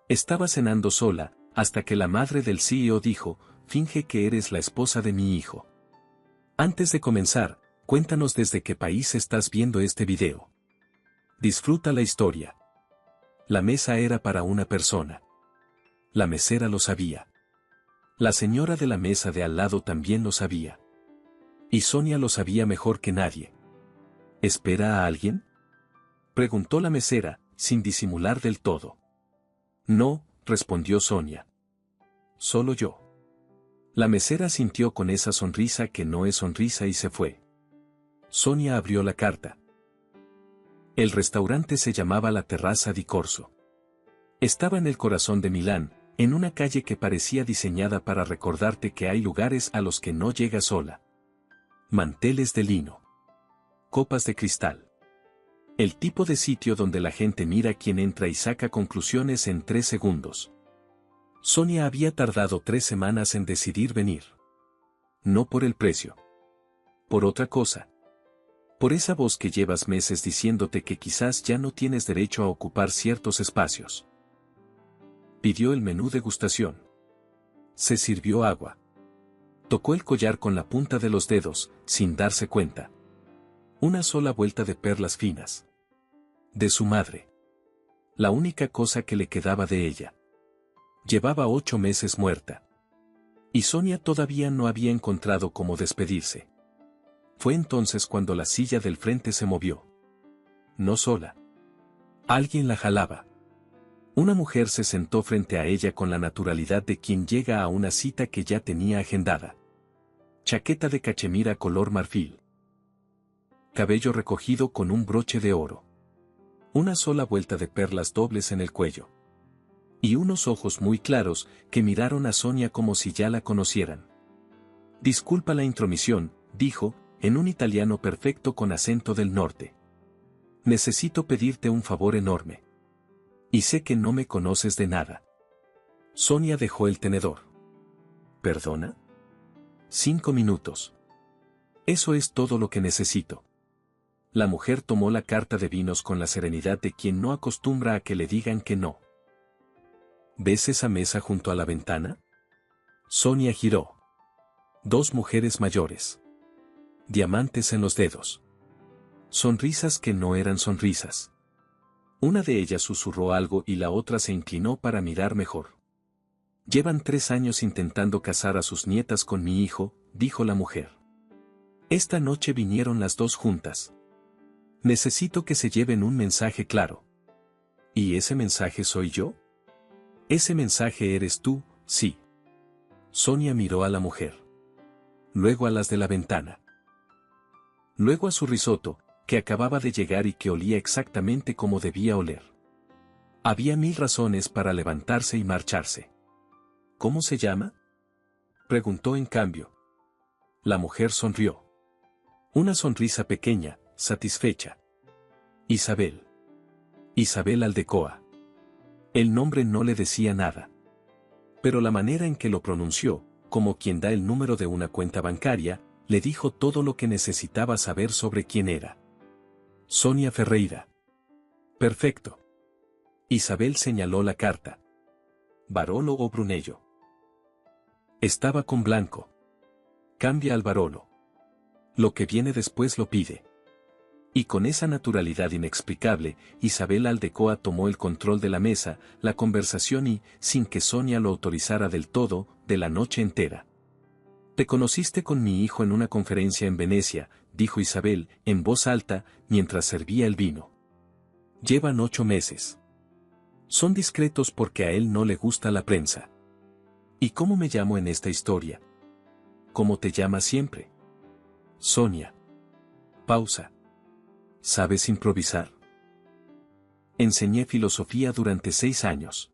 Estaba cenando sola, hasta que la madre del CEO dijo, finge que eres la esposa de mi hijo. Antes de comenzar, cuéntanos desde qué país estás viendo este video. Disfruta la historia. La mesa era para una persona. La mesera lo sabía. La señora de la mesa de al lado también lo sabía. Y Sonia lo sabía mejor que nadie. ¿Espera a alguien?, preguntó la mesera, sin disimular del todo. No, respondió Sonia. Solo yo. La mesera sintió con esa sonrisa que no es sonrisa y se fue. Sonia abrió la carta. El restaurante se llamaba La Terrazza di Corso. Estaba en el corazón de Milán, en una calle que parecía diseñada para recordarte que hay lugares a los que no llegas sola. Manteles de lino. Copas de cristal. El tipo de sitio donde la gente mira quién entra y saca conclusiones en 3 segundos. Sonia había tardado 3 semanas en decidir venir. No por el precio. Por otra cosa. Por esa voz que llevas meses diciéndote que quizás ya no tienes derecho a ocupar ciertos espacios. Pidió el menú degustación. Se sirvió agua. Tocó el collar con la punta de los dedos, sin darse cuenta. Una sola vuelta de perlas finas. De su madre. La única cosa que le quedaba de ella. Llevaba 8 meses muerta. Y Sonia todavía no había encontrado cómo despedirse. Fue entonces cuando la silla del frente se movió. No sola. Alguien la jalaba. Una mujer se sentó frente a ella con la naturalidad de quien llega a una cita que ya tenía agendada. Chaqueta de cachemira color marfil. Cabello recogido con un broche de oro. Una sola vuelta de perlas dobles en el cuello. Y unos ojos muy claros que miraron a Sonia como si ya la conocieran. Disculpa la intromisión, dijo, en un italiano perfecto con acento del norte. Necesito pedirte un favor enorme. Y sé que no me conoces de nada. Sonia dejó el tenedor. ¿Perdona? 5 minutos. Eso es todo lo que necesito. La mujer tomó la carta de vinos con la serenidad de quien no acostumbra a que le digan que no. ¿Ves esa mesa junto a la ventana? Sonia giró. 2 mujeres mayores. Diamantes en los dedos. Sonrisas que no eran sonrisas. Una de ellas susurró algo y la otra se inclinó para mirar mejor. Llevan 3 años intentando casar a sus nietas con mi hijo, dijo la mujer. Esta noche vinieron las 2 juntas. Necesito que se lleven un mensaje claro. ¿Y ese mensaje soy yo? Ese mensaje eres tú, sí. Sonia miró a la mujer. Luego a las de la ventana. Luego a su risotto, que acababa de llegar y que olía exactamente como debía oler. Había 1000 razones para levantarse y marcharse. ¿Cómo se llama?, preguntó en cambio. La mujer sonrió. Una sonrisa pequeña, satisfecha. Isabel. Isabel Aldecoa. El nombre no le decía nada. Pero la manera en que lo pronunció, como quien da el número de una cuenta bancaria, le dijo todo lo que necesitaba saber sobre quién era. Sonia Ferreira. Perfecto. Isabel señaló la carta. Barolo o Brunello. Estaba con blanco. Cambia al Barolo. Lo que viene después lo pide. Y con esa naturalidad inexplicable, Isabel Aldecoa tomó el control de la mesa, la conversación y, sin que Sonia lo autorizara del todo, de la noche entera. Te conociste con mi hijo en una conferencia en Venecia, dijo Isabel, en voz alta, mientras servía el vino. Llevan 8 meses. Son discretos porque a él no le gusta la prensa. ¿Y cómo me llamo en esta historia? ¿Cómo te llamas siempre? Sonia. Pausa. ¿Sabes improvisar? Enseñé filosofía durante 6 años.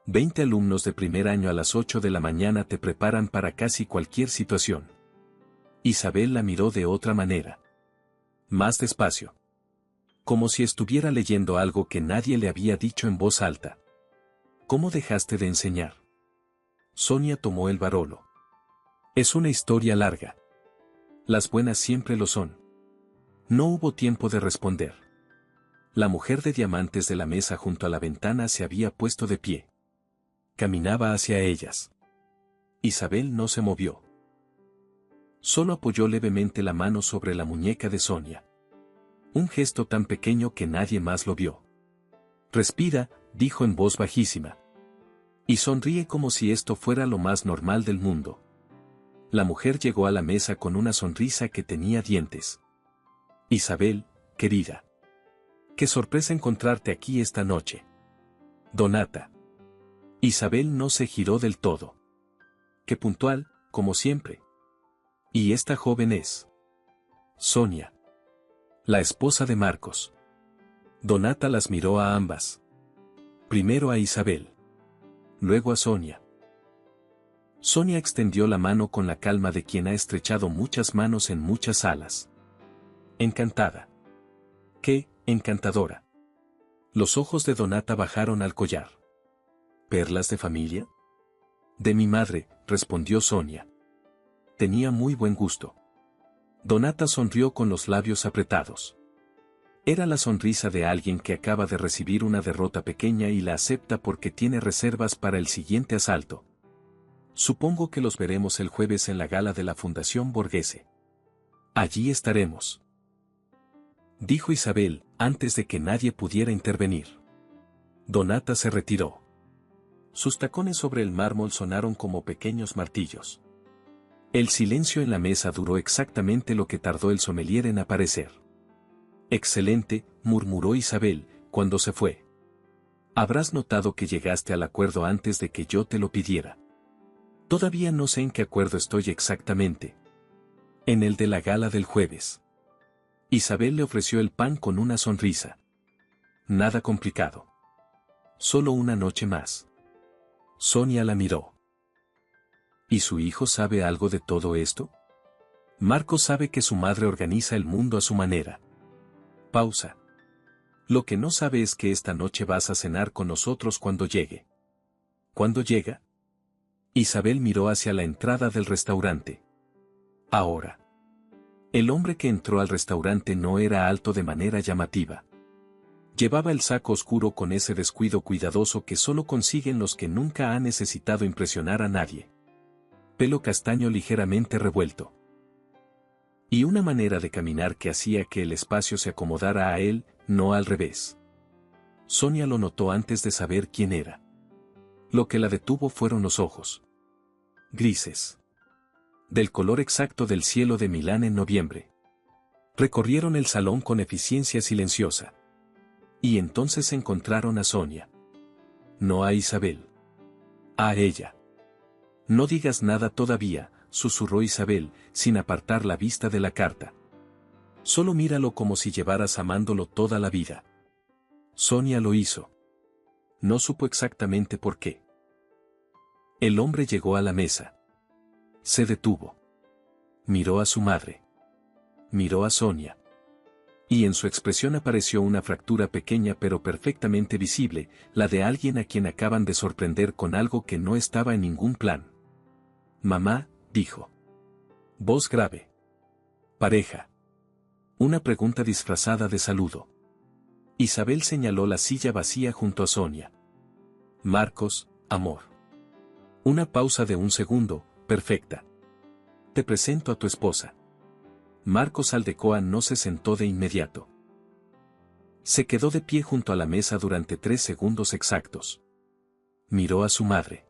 20 alumnos de primer año a las 8 de la mañana te preparan para casi cualquier situación. Isabel la miró de otra manera. Más despacio. Como si estuviera leyendo algo que nadie le había dicho en voz alta. ¿Cómo dejaste de enseñar? Sonia tomó el Barolo. Es una historia larga. Las buenas siempre lo son. No hubo tiempo de responder. La mujer de diamantes de la mesa junto a la ventana se había puesto de pie. Caminaba hacia ellas. Isabel no se movió. Solo apoyó levemente la mano sobre la muñeca de Sonia. Un gesto tan pequeño que nadie más lo vio. Respira, dijo en voz bajísima. Y sonríe como si esto fuera lo más normal del mundo. La mujer llegó a la mesa con una sonrisa que tenía dientes. Isabel, querida. Qué sorpresa encontrarte aquí esta noche. Donata. Isabel no se giró del todo. Qué puntual, como siempre. Y esta joven es Sonia, la esposa de Marcos. Donata las miró a ambas. Primero a Isabel. Luego a Sonia. Sonia extendió la mano con la calma de quien ha estrechado muchas manos en muchas salas. Encantada. ¡Qué encantadora! Los ojos de Donata bajaron al collar. ¿Perlas de familia? De mi madre, respondió Sonia. Tenía muy buen gusto. Donata sonrió con los labios apretados. Era la sonrisa de alguien que acaba de recibir una derrota pequeña y la acepta porque tiene reservas para el siguiente asalto. Supongo que los veremos el jueves en la gala de la Fundación Borghese. Allí estaremos. Dijo Isabel, antes de que nadie pudiera intervenir. Donata se retiró. Sus tacones sobre el mármol sonaron como pequeños martillos. El silencio en la mesa duró exactamente lo que tardó el sommelier en aparecer. Excelente, murmuró Isabel, cuando se fue. Habrás notado que llegaste al acuerdo antes de que yo te lo pidiera. Todavía no sé en qué acuerdo estoy exactamente. En el de la gala del jueves. Isabel le ofreció el pan con una sonrisa. Nada complicado. Solo una noche más. Sonia la miró. ¿Y su hijo sabe algo de todo esto? Marco sabe que su madre organiza el mundo a su manera. Pausa. Lo que no sabe es que esta noche vas a cenar con nosotros cuando llegue. ¿Cuándo llega? Isabel miró hacia la entrada del restaurante. Ahora. El hombre que entró al restaurante no era alto de manera llamativa. Llevaba el saco oscuro con ese descuido cuidadoso que solo consiguen los que nunca han necesitado impresionar a nadie. Pelo castaño ligeramente revuelto. Y una manera de caminar que hacía que el espacio se acomodara a él, no al revés. Sonia lo notó antes de saber quién era. Lo que la detuvo fueron los ojos. Grises. Del color exacto del cielo de Milán en noviembre. Recorrieron el salón con eficiencia silenciosa. Y entonces encontraron a Sonia. No a Isabel. A ella. No digas nada todavía, susurró Isabel, sin apartar la vista de la carta. Solo míralo como si llevaras amándolo toda la vida. Sonia lo hizo. No supo exactamente por qué. El hombre llegó a la mesa. Se detuvo. Miró a su madre. Miró a Sonia. Y en su expresión apareció una fractura pequeña pero perfectamente visible, la de alguien a quien acaban de sorprender con algo que no estaba en ningún plan. Mamá, dijo. Voz grave. Pareja. Una pregunta disfrazada de saludo. Isabel señaló la silla vacía junto a Sonia. Marcos, amor. Una pausa de un segundo, perfecta. Te presento a tu esposa. Marcos Aldecoa no se sentó de inmediato. Se quedó de pie junto a la mesa durante 3 segundos exactos. Miró a su madre.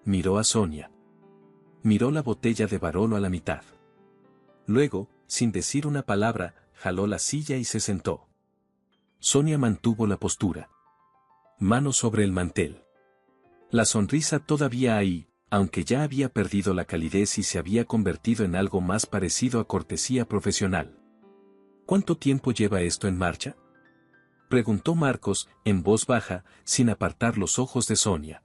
Miró a Sonia. Miró la botella de Barolo a la mitad. Luego, sin decir una palabra, jaló la silla y se sentó. Sonia mantuvo la postura. Mano sobre el mantel. La sonrisa todavía ahí, aunque ya había perdido la calidez y se había convertido en algo más parecido a cortesía profesional. ¿Cuánto tiempo lleva esto en marcha? Preguntó Marcos, en voz baja, sin apartar los ojos de Sonia.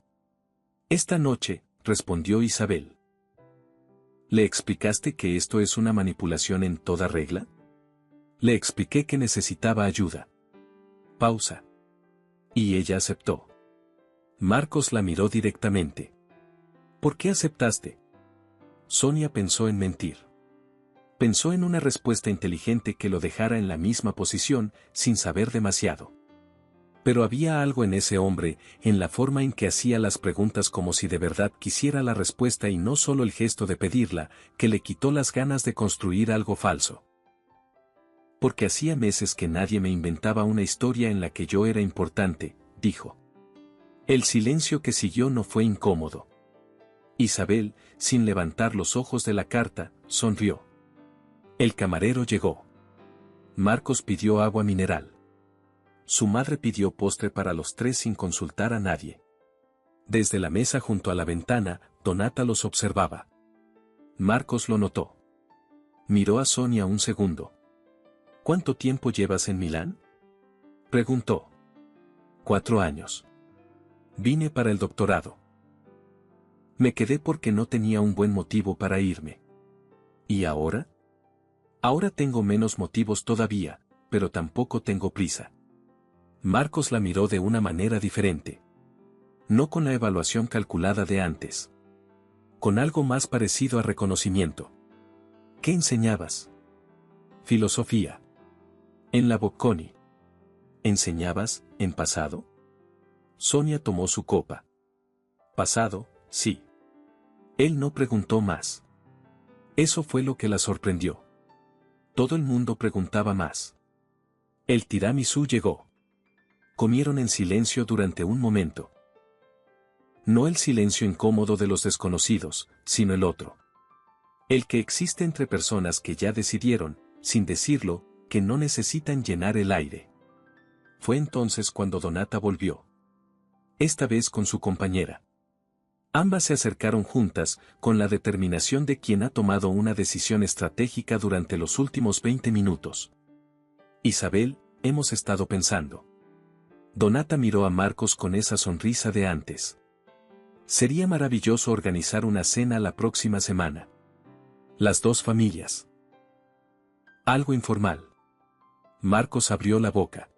Esta noche, respondió Isabel. ¿Le explicaste que esto es una manipulación en toda regla? Le expliqué que necesitaba ayuda. Pausa. Y ella aceptó. Marcos la miró directamente. ¿Por qué aceptaste? Sonia pensó en mentir. Pensó en una respuesta inteligente que lo dejara en la misma posición, sin saber demasiado. Pero había algo en ese hombre, en la forma en que hacía las preguntas como si de verdad quisiera la respuesta y no solo el gesto de pedirla, que le quitó las ganas de construir algo falso. Porque hacía meses que nadie me inventaba una historia en la que yo era importante, dijo. El silencio que siguió no fue incómodo. Isabel, sin levantar los ojos de la carta, sonrió. El camarero llegó. Marcos pidió agua mineral. Su madre pidió postre para los tres sin consultar a nadie. Desde la mesa junto a la ventana, Donata los observaba. Marcos lo notó. Miró a Sonia un segundo. ¿Cuánto tiempo llevas en Milán? Preguntó. 4 años. Vine para el doctorado. Me quedé porque no tenía un buen motivo para irme. ¿Y ahora? Ahora tengo menos motivos todavía, pero tampoco tengo prisa. Marcos la miró de una manera diferente. No con la evaluación calculada de antes. Con algo más parecido a reconocimiento. ¿Qué enseñabas? Filosofía. En la Bocconi. ¿Enseñabas, en pasado? Sonia tomó su copa. Pasado, sí. Él no preguntó más. Eso fue lo que la sorprendió. Todo el mundo preguntaba más. El tiramisú llegó. Comieron en silencio durante un momento. No el silencio incómodo de los desconocidos, sino el otro. El que existe entre personas que ya decidieron, sin decirlo, que no necesitan llenar el aire. Fue entonces cuando Donata volvió. Esta vez con su compañera. Ambas se acercaron juntas, con la determinación de quien ha tomado una decisión estratégica durante los últimos 20 minutos. Isabel, hemos estado pensando. Donata miró a Marcos con esa sonrisa de antes. Sería maravilloso organizar una cena la próxima semana. Las dos familias. Algo informal. Marcos abrió la boca.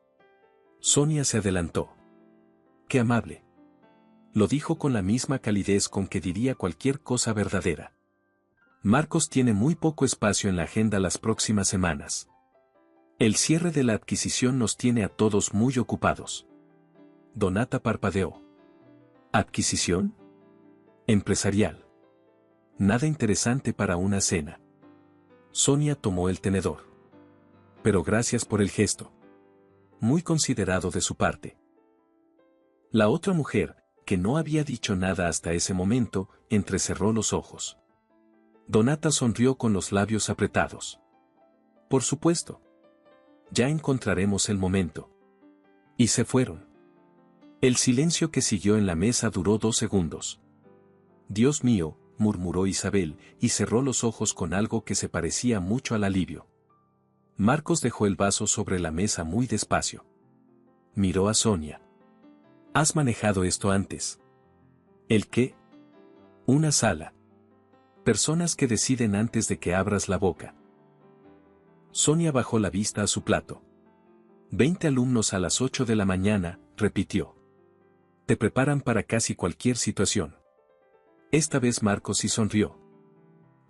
Sonia se adelantó. ¡Qué amable! Lo dijo con la misma calidez con que diría cualquier cosa verdadera. Marcos tiene muy poco espacio en la agenda las próximas semanas. El cierre de la adquisición nos tiene a todos muy ocupados. Donata parpadeó. ¿Adquisición? Empresarial. Nada interesante para una cena. Sonia tomó el tenedor. Pero gracias por el gesto. Muy considerado de su parte. La otra mujer, que no había dicho nada hasta ese momento, entrecerró los ojos. Donata sonrió con los labios apretados. Por supuesto. Ya encontraremos el momento. Y se fueron. El silencio que siguió en la mesa duró 2 segundos. Dios mío, murmuró Isabel, y cerró los ojos con algo que se parecía mucho al alivio. Marcos dejó el vaso sobre la mesa muy despacio. Miró a Sonia. ¿Has manejado esto antes? ¿El qué? Una sala. Personas que deciden antes de que abras la boca. Sonia bajó la vista a su plato. 20 alumnos a las 8 de la mañana, repitió. Te preparan para casi cualquier situación. Esta vez Marcos sí sonrió.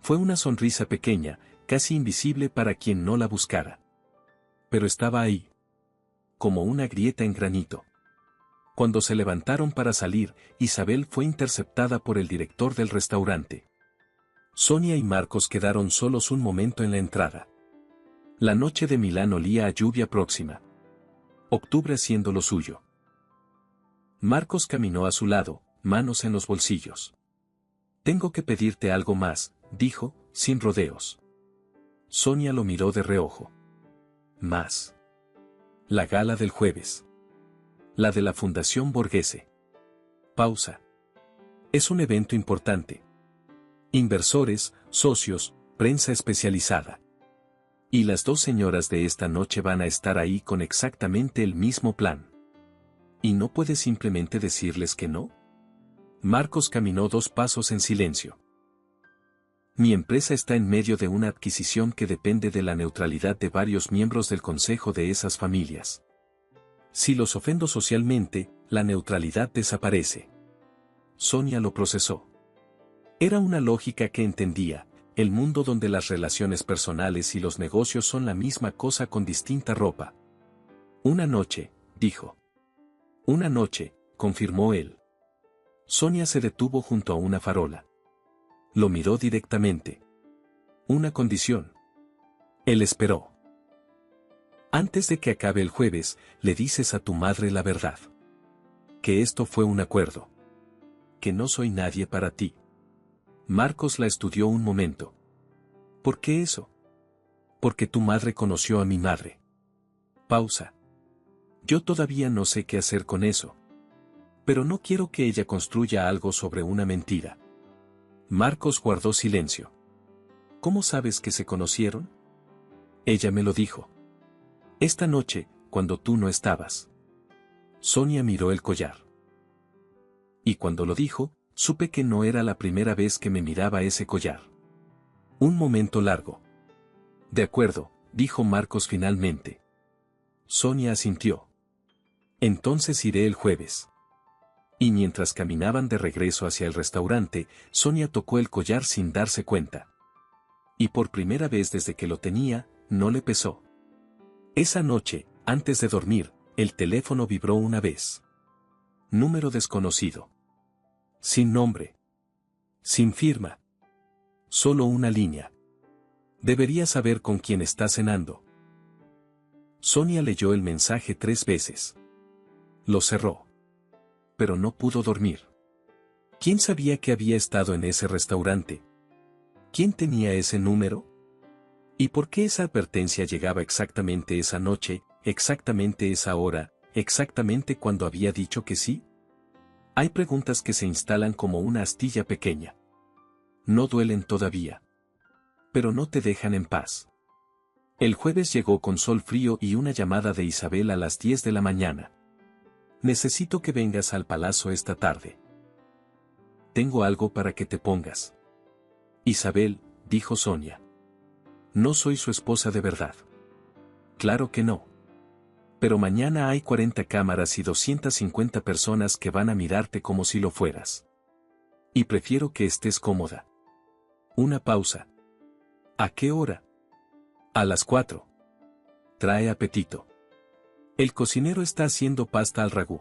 Fue una sonrisa pequeña, casi invisible para quien no la buscara. Pero estaba ahí. Como una grieta en granito. Cuando se levantaron para salir, Isabel fue interceptada por el director del restaurante. Sonia y Marcos quedaron solos un momento en la entrada. La noche de Milán olía a lluvia próxima. Octubre haciendo lo suyo. Marcos caminó a su lado, manos en los bolsillos. Tengo que pedirte algo más, dijo, sin rodeos. Sonia lo miró de reojo. Más. La gala del jueves. La de la Fundación Borghese. Pausa. Es un evento importante. Inversores, socios, prensa especializada. Y las 2 señoras de esta noche van a estar ahí con exactamente el mismo plan. ¿Y no puedes simplemente decirles que no? Marcos caminó 2 pasos en silencio. Mi empresa está en medio de una adquisición que depende de la neutralidad de varios miembros del consejo de esas familias. Si los ofendo socialmente, la neutralidad desaparece. Sonia lo procesó. Era una lógica que entendía, el mundo donde las relaciones personales y los negocios son la misma cosa con distinta ropa. Una noche, dijo. Una noche, confirmó él. Sonia se detuvo junto a una farola. Lo miró directamente. Una condición. Él esperó. Antes de que acabe el jueves, le dices a tu madre la verdad. Que esto fue un acuerdo. Que no soy nadie para ti. Marcos la estudió un momento. ¿Por qué eso? Porque tu madre conoció a mi madre. Pausa. Yo todavía no sé qué hacer con eso. Pero no quiero que ella construya algo sobre una mentira. Marcos guardó silencio. ¿Cómo sabes que se conocieron? Ella me lo dijo. Esta noche, cuando tú no estabas. Sonia miró el collar. Y cuando lo dijo, supe que no era la primera vez que me miraba ese collar. Un momento largo. De acuerdo, dijo Marcos finalmente. Sonia asintió. Entonces iré el jueves. Y mientras caminaban de regreso hacia el restaurante, Sonia tocó el collar sin darse cuenta. Y por primera vez desde que lo tenía, no le pesó. Esa noche, antes de dormir, el teléfono vibró una vez. Número desconocido. Sin nombre. Sin firma. Solo una línea. Debería saber con quién está cenando. Sonia leyó el mensaje 3 veces. Lo cerró. Pero no pudo dormir. ¿Quién sabía que había estado en ese restaurante? ¿Quién tenía ese número? ¿Y por qué esa advertencia llegaba exactamente esa noche, exactamente esa hora, exactamente cuando había dicho que sí? Hay preguntas que se instalan como una astilla pequeña. No duelen todavía. Pero no te dejan en paz. El jueves llegó con sol frío y una llamada de Isabel a las 10 de la mañana. Necesito que vengas al palacio esta tarde. Tengo algo para que te pongas. Isabel, dijo Sonia. No soy su esposa de verdad. Claro que no. Pero mañana hay 40 cámaras y 250 personas que van a mirarte como si lo fueras. Y prefiero que estés cómoda. Una pausa. ¿A qué hora? A las 4. Trae apetito. El cocinero está haciendo pasta al ragú.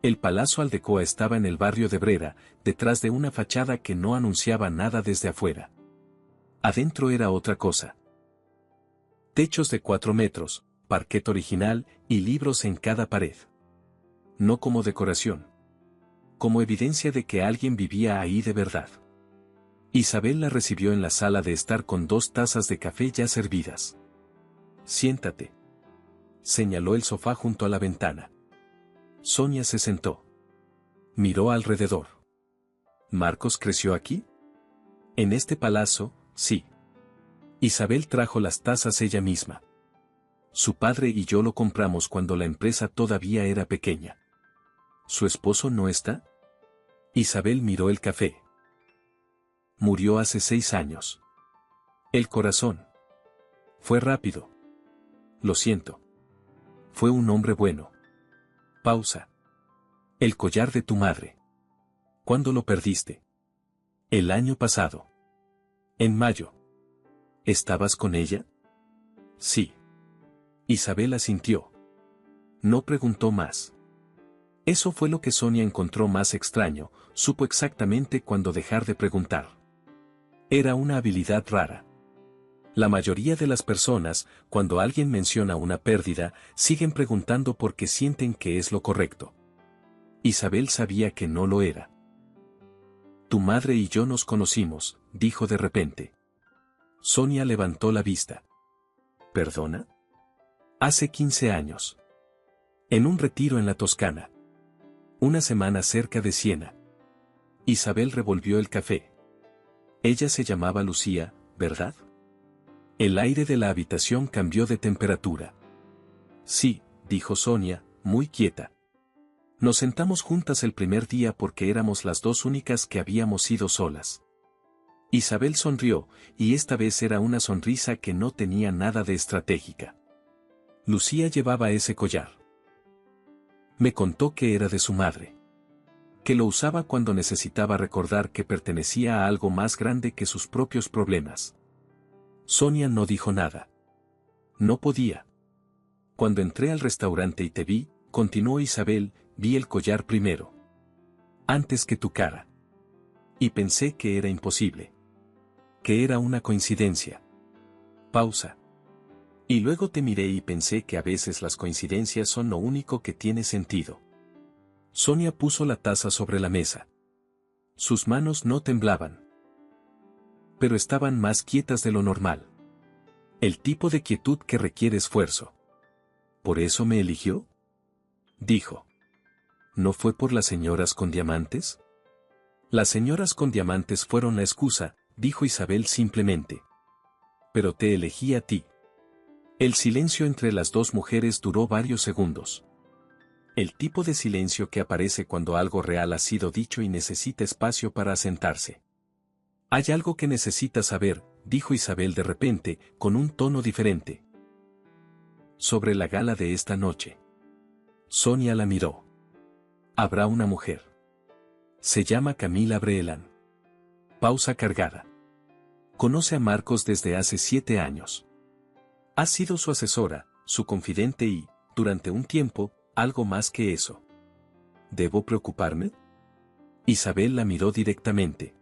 El Palazzo Aldecoa estaba en el barrio de Brera, detrás de una fachada que no anunciaba nada desde afuera. Adentro era otra cosa. Techos de 4 metros, parquet original y libros en cada pared. No como decoración. Como evidencia de que alguien vivía ahí de verdad. Isabel la recibió en la sala de estar con 2 tazas de café ya servidas. Siéntate. Señaló el sofá junto a la ventana. Sonia se sentó. Miró alrededor. ¿Marcos creció aquí? En este palacio, sí. Isabel trajo las tazas ella misma. Su padre y yo lo compramos cuando la empresa todavía era pequeña. ¿Su esposo no está? Isabel miró el café. Murió hace 6 años. El corazón. Fue rápido. Lo siento. Fue un hombre bueno. Pausa. El collar de tu madre. ¿Cuándo lo perdiste? El año pasado. En mayo. ¿Estabas con ella? Sí. Isabel asintió. No preguntó más. Eso fue lo que Sonia encontró más extraño, supo exactamente cuándo dejar de preguntar. Era una habilidad rara. La mayoría de las personas, cuando alguien menciona una pérdida, siguen preguntando porque sienten que es lo correcto. Isabel sabía que no lo era. Tu madre y yo nos conocimos, dijo de repente. Sonia levantó la vista. ¿Perdona? Hace 15 años. En un retiro en la Toscana. Una semana cerca de Siena. Isabel revolvió el café. Ella se llamaba Lucía, ¿verdad? El aire de la habitación cambió de temperatura. Sí, dijo Sonia, muy quieta. Nos sentamos juntas el primer día porque éramos las 2 únicas que habíamos ido solas. Isabel sonrió, y esta vez era una sonrisa que no tenía nada de estratégica. Lucía llevaba ese collar. Me contó que era de su madre. Que lo usaba cuando necesitaba recordar que pertenecía a algo más grande que sus propios problemas. Sonia no dijo nada. No podía. Cuando entré al restaurante y te vi, continuó Isabel, vi el collar primero. Antes que tu cara. Y pensé que era imposible. Que era una coincidencia. Pausa. Y luego te miré y pensé que a veces las coincidencias son lo único que tiene sentido. Sonia puso la taza sobre la mesa. Sus manos no temblaban. Pero estaban más quietas de lo normal. El tipo de quietud que requiere esfuerzo. ¿Por eso me eligió? Dijo. ¿No fue por las señoras con diamantes? Las señoras con diamantes fueron la excusa, dijo Isabel simplemente. Pero te elegí a ti. El silencio entre las dos mujeres duró varios segundos. El tipo de silencio que aparece cuando algo real ha sido dicho y necesita espacio para asentarse. Hay algo que necesitas saber, dijo Isabel de repente, con un tono diferente. Sobre la gala de esta noche. Sonia la miró. Habrá una mujer. Se llama Camila Breelán. Pausa cargada. Conoce a Marcos desde hace 7 años. Ha sido su asesora, su confidente y, durante un tiempo, algo más que eso. ¿Debo preocuparme? Isabel la miró directamente.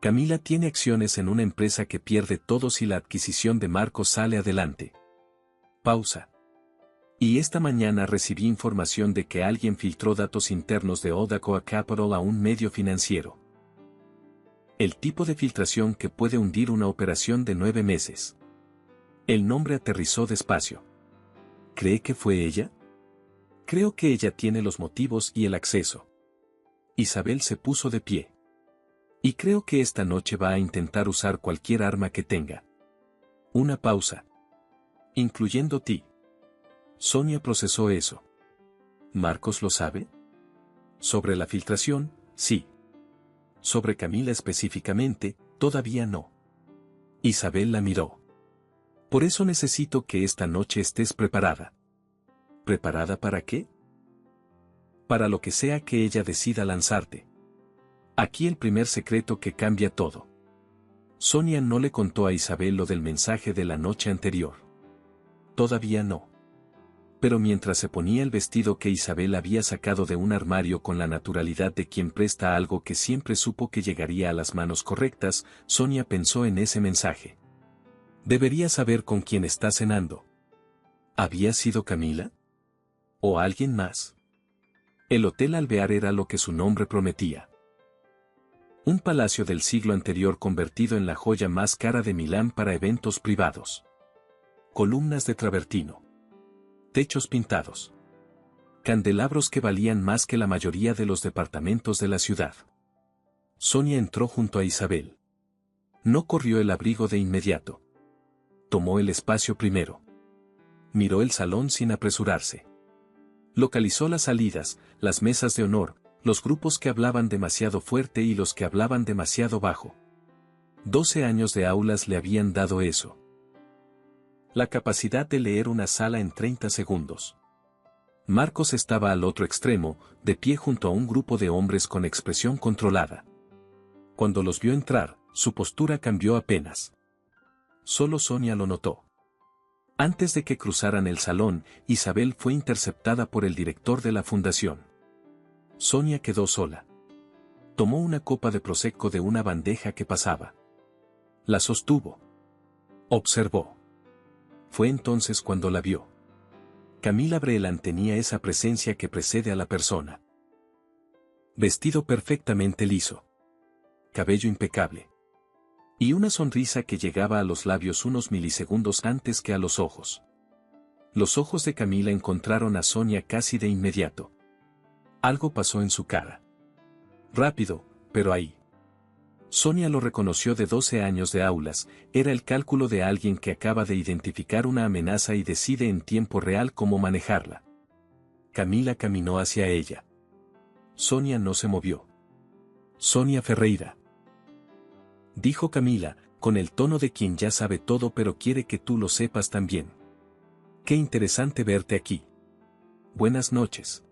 Camila tiene acciones en una empresa que pierde todo si la adquisición de Marcos sale adelante. Pausa. Y esta mañana recibí información de que alguien filtró datos internos de Odacoa Capital a un medio financiero. El tipo de filtración que puede hundir una operación de 9 meses. El nombre aterrizó despacio. ¿Cree que fue ella? Creo que ella tiene los motivos y el acceso. Isabel se puso de pie. Y creo que esta noche va a intentar usar cualquier arma que tenga. Una pausa. Incluyendo ti. Sonia procesó eso. ¿Marcos lo sabe? Sobre la filtración, sí. Sobre Camila específicamente, todavía no. Isabel la miró. Por eso necesito que esta noche estés preparada. ¿Preparada para qué? Para lo que sea que ella decida lanzarte. Aquí el primer secreto que cambia todo. Sonia no le contó a Isabel lo del mensaje de la noche anterior. Todavía no. Pero mientras se ponía el vestido que Isabel había sacado de un armario con la naturalidad de quien presta algo que siempre supo que llegaría a las manos correctas, Sonia pensó en ese mensaje. Debería saber con quién está cenando. ¿Había sido Camila? ¿O alguien más? El Hotel Alvear era lo que su nombre prometía. Un palacio del siglo anterior convertido en la joya más cara de Milán para eventos privados. Columnas de travertino. Techos pintados. Candelabros que valían más que la mayoría de los departamentos de la ciudad. Sonia entró junto a Isabel. No corrió el abrigo de inmediato. Tomó el espacio primero. Miró el salón sin apresurarse. Localizó las salidas, las mesas de honor, los grupos que hablaban demasiado fuerte y los que hablaban demasiado bajo. 12 años de aulas le habían dado eso. La capacidad de leer una sala en 30 segundos. Marcos estaba al otro extremo, de pie junto a un grupo de hombres con expresión controlada. Cuando los vio entrar, su postura cambió apenas. Solo Sonia lo notó. Antes de que cruzaran el salón, Isabel fue interceptada por el director de la fundación. Sonia quedó sola. Tomó una copa de prosecco de una bandeja que pasaba. La sostuvo. Observó. Fue entonces cuando la vio. Camila Breelán tenía esa presencia que precede a la persona. Vestido perfectamente liso. Cabello impecable. Y una sonrisa que llegaba a los labios unos milisegundos antes que a los ojos. Los ojos de Camila encontraron a Sonia casi de inmediato. Algo pasó en su cara. Rápido, pero ahí. Sonia lo reconoció de 12 años de aulas, era el cálculo de alguien que acaba de identificar una amenaza y decide en tiempo real cómo manejarla. Camila caminó hacia ella. Sonia no se movió. Sonia Ferreira. Dijo Camila, con el tono de quien ya sabe todo pero quiere que tú lo sepas también. Qué interesante verte aquí. Buenas noches.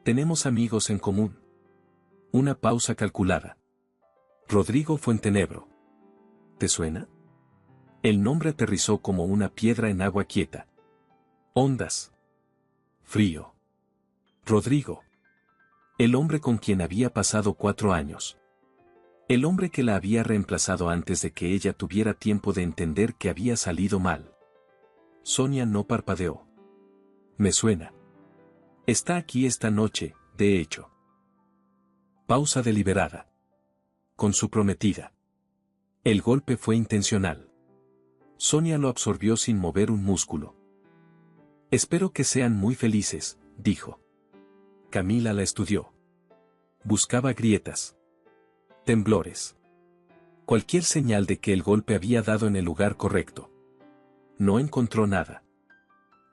Tenemos amigos en común. Una pausa calculada. Rodrigo Fuentenebro. ¿Te suena? El nombre aterrizó como una piedra en agua quieta. Ondas. Frío. Rodrigo. El hombre con quien había pasado 4 años. El hombre que la había reemplazado antes de que ella tuviera tiempo de entender que había salido mal. Sonia no parpadeó. Me suena. Está aquí esta noche, de hecho. Pausa deliberada. Con su prometida. El golpe fue intencional. Sonia lo absorbió sin mover un músculo. Espero que sean muy felices, dijo. Camila la estudió. Buscaba grietas. Temblores. Cualquier señal de que el golpe había dado en el lugar correcto. No encontró nada.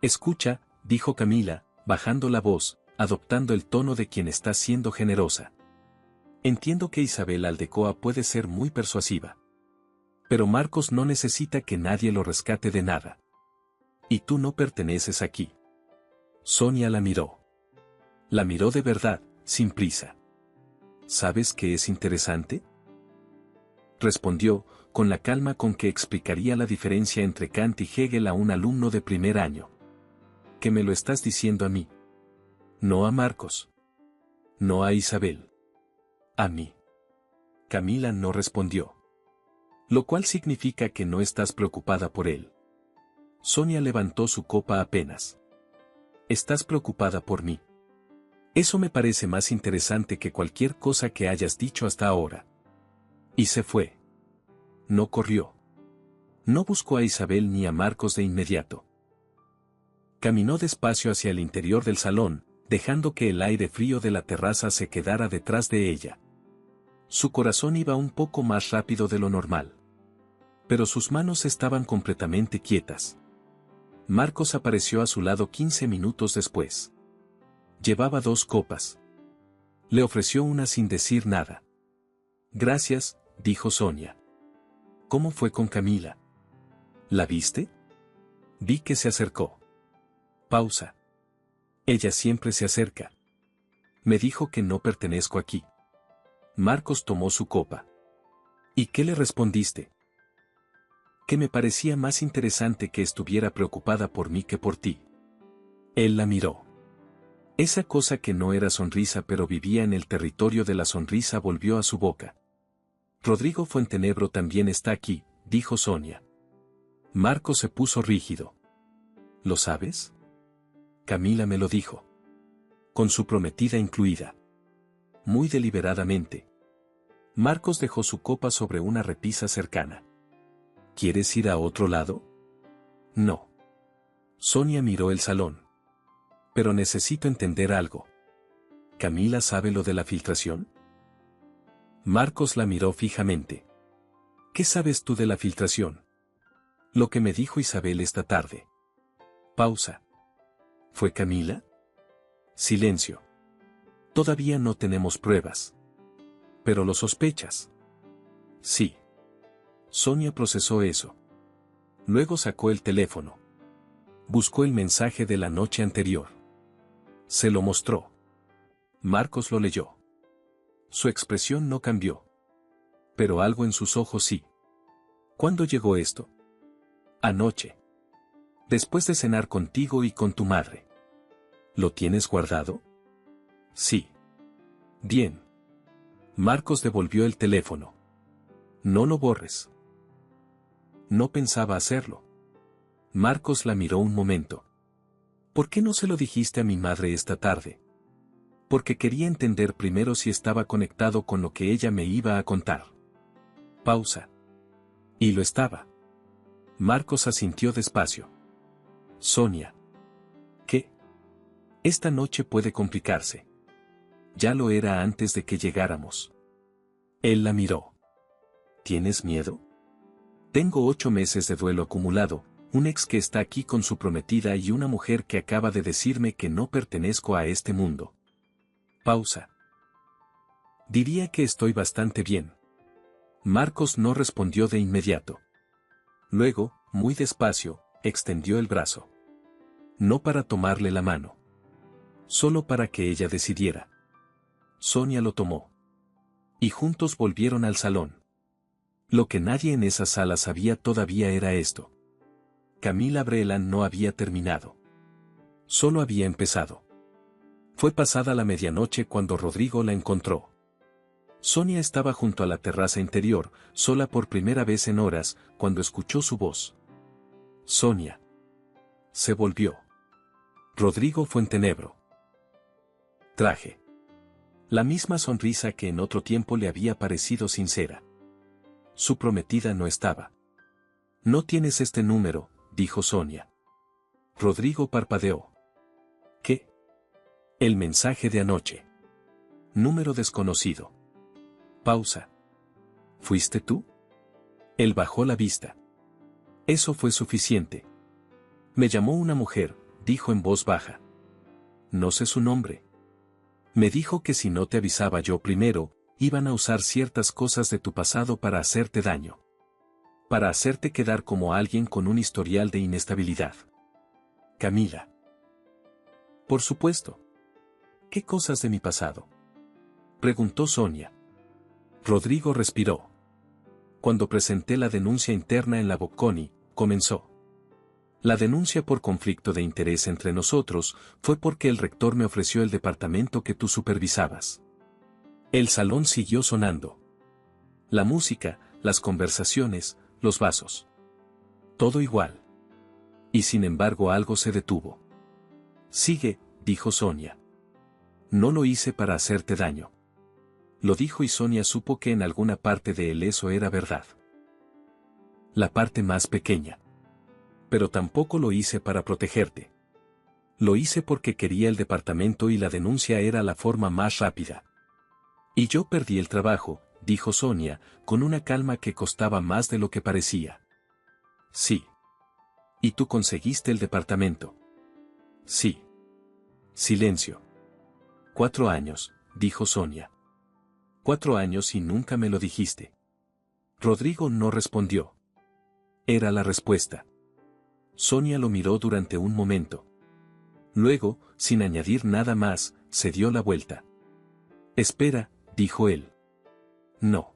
Escucha, dijo Camila, bajando la voz, adoptando el tono de quien está siendo generosa. Entiendo que Isabel Aldecoa puede ser muy persuasiva. Pero Marcos no necesita que nadie lo rescate de nada. Y tú no perteneces aquí. Sonia la miró. La miró de verdad, sin prisa. ¿Sabes qué es interesante? Respondió, con la calma con que explicaría la diferencia entre Kant y Hegel a un alumno de primer año. ¿Que me lo estás diciendo a mí? No a Marcos. No a Isabel. A mí. Camila no respondió. Lo cual significa que no estás preocupada por él. Sonia levantó su copa apenas. ¿Estás preocupada por mí? Eso me parece más interesante que cualquier cosa que hayas dicho hasta ahora. Y se fue. No corrió. No buscó a Isabel ni a Marcos de inmediato. Caminó despacio hacia el interior del salón, dejando que el aire frío de la terraza se quedara detrás de ella. Su corazón iba un poco más rápido de lo normal. Pero sus manos estaban completamente quietas. Marcos apareció a su lado 15 minutos después. Llevaba 2 copas. Le ofreció una sin decir nada. Gracias, dijo Sonia. ¿Cómo fue con Camila? ¿La viste? Vi que se acercó. Pausa. Ella siempre se acerca. Me dijo que no pertenezco aquí. Marcos tomó su copa. ¿Y qué le respondiste? Que me parecía más interesante que estuviera preocupada por mí que por ti. Él la miró. Esa cosa que no era sonrisa pero vivía en el territorio de la sonrisa volvió a su boca. Rodrigo Fuentenebro también está aquí, dijo Sonia. Marcos se puso rígido. ¿Lo sabes? Camila me lo dijo. Con su prometida incluida. Muy deliberadamente. Marcos dejó su copa sobre una repisa cercana. ¿Quieres ir a otro lado? No. Sonia miró el salón. Pero necesito entender algo. ¿Camila sabe lo de la filtración? Marcos la miró fijamente. ¿Qué sabes tú de la filtración? Lo que me dijo Isabel esta tarde. Pausa. ¿Fue Camila? Silencio. Todavía no tenemos pruebas. ¿Pero lo sospechas? Sí. Sonia procesó eso. Luego sacó el teléfono. Buscó el mensaje de la noche anterior. Se lo mostró. Marcos lo leyó. Su expresión no cambió. Pero algo en sus ojos sí. ¿Cuándo llegó esto? Anoche. Después de cenar contigo y con tu madre. ¿Lo tienes guardado? Sí. Bien. Marcos devolvió el teléfono. No lo borres. No pensaba hacerlo. Marcos la miró un momento. ¿Por qué no se lo dijiste a mi madre esta tarde? Porque quería entender primero si estaba conectado con lo que ella me iba a contar. Pausa. Y lo estaba. Marcos asintió despacio. Sonia. ¿Qué? Esta noche puede complicarse. Ya lo era antes de que llegáramos. Él la miró. ¿Tienes miedo? Tengo 8 meses de duelo acumulado, un ex que está aquí con su prometida y una mujer que acaba de decirme que no pertenezco a este mundo. Pausa. Diría que estoy bastante bien. Marcos no respondió de inmediato. Luego, muy despacio, extendió el brazo. No para tomarle la mano. Solo para que ella decidiera. Sonia lo tomó. Y juntos volvieron al salón. Lo que nadie en esa sala sabía todavía era esto. Camila Breland no había terminado. Solo había empezado. Fue pasada la medianoche cuando Rodrigo la encontró. Sonia estaba junto a la terraza interior, sola por primera vez en horas, cuando escuchó su voz. Sonia. Se volvió. Rodrigo Fuentenebro. Traje. La misma sonrisa que en otro tiempo le había parecido sincera. Su prometida no estaba. No tienes este número, dijo Sonia. Rodrigo parpadeó. ¿Qué? El mensaje de anoche. Número desconocido. Pausa. ¿Fuiste tú? Él bajó la vista. Eso fue suficiente. Me llamó una mujer, dijo en voz baja. No sé su nombre. Me dijo que si no te avisaba yo primero, iban a usar ciertas cosas de tu pasado para hacerte daño. Para hacerte quedar como alguien con un historial de inestabilidad. Camila. Por supuesto. ¿Qué cosas de mi pasado? Preguntó Sonia. Rodrigo respiró. Cuando presenté la denuncia interna en la Bocconi, comenzó. La denuncia por conflicto de interés entre nosotros fue porque el rector me ofreció el departamento que tú supervisabas. El salón siguió sonando. La música, las conversaciones, los vasos. Todo igual. Y sin embargo algo se detuvo. Sigue, dijo Sonia. No lo hice para hacerte daño. Lo dijo y Sonia supo que en alguna parte de él eso era verdad. La parte más pequeña. Pero tampoco lo hice para protegerte. Lo hice porque quería el departamento y la denuncia era la forma más rápida. Y yo perdí el trabajo, dijo Sonia, con una calma que costaba más de lo que parecía. Sí. ¿Y tú conseguiste el departamento? Sí. Silencio. 4 años, dijo Sonia. 4 años y nunca me lo dijiste. Rodrigo no respondió. Era la respuesta. Sonia lo miró durante un momento. Luego, sin añadir nada más, se dio la vuelta. Espera, dijo él. No.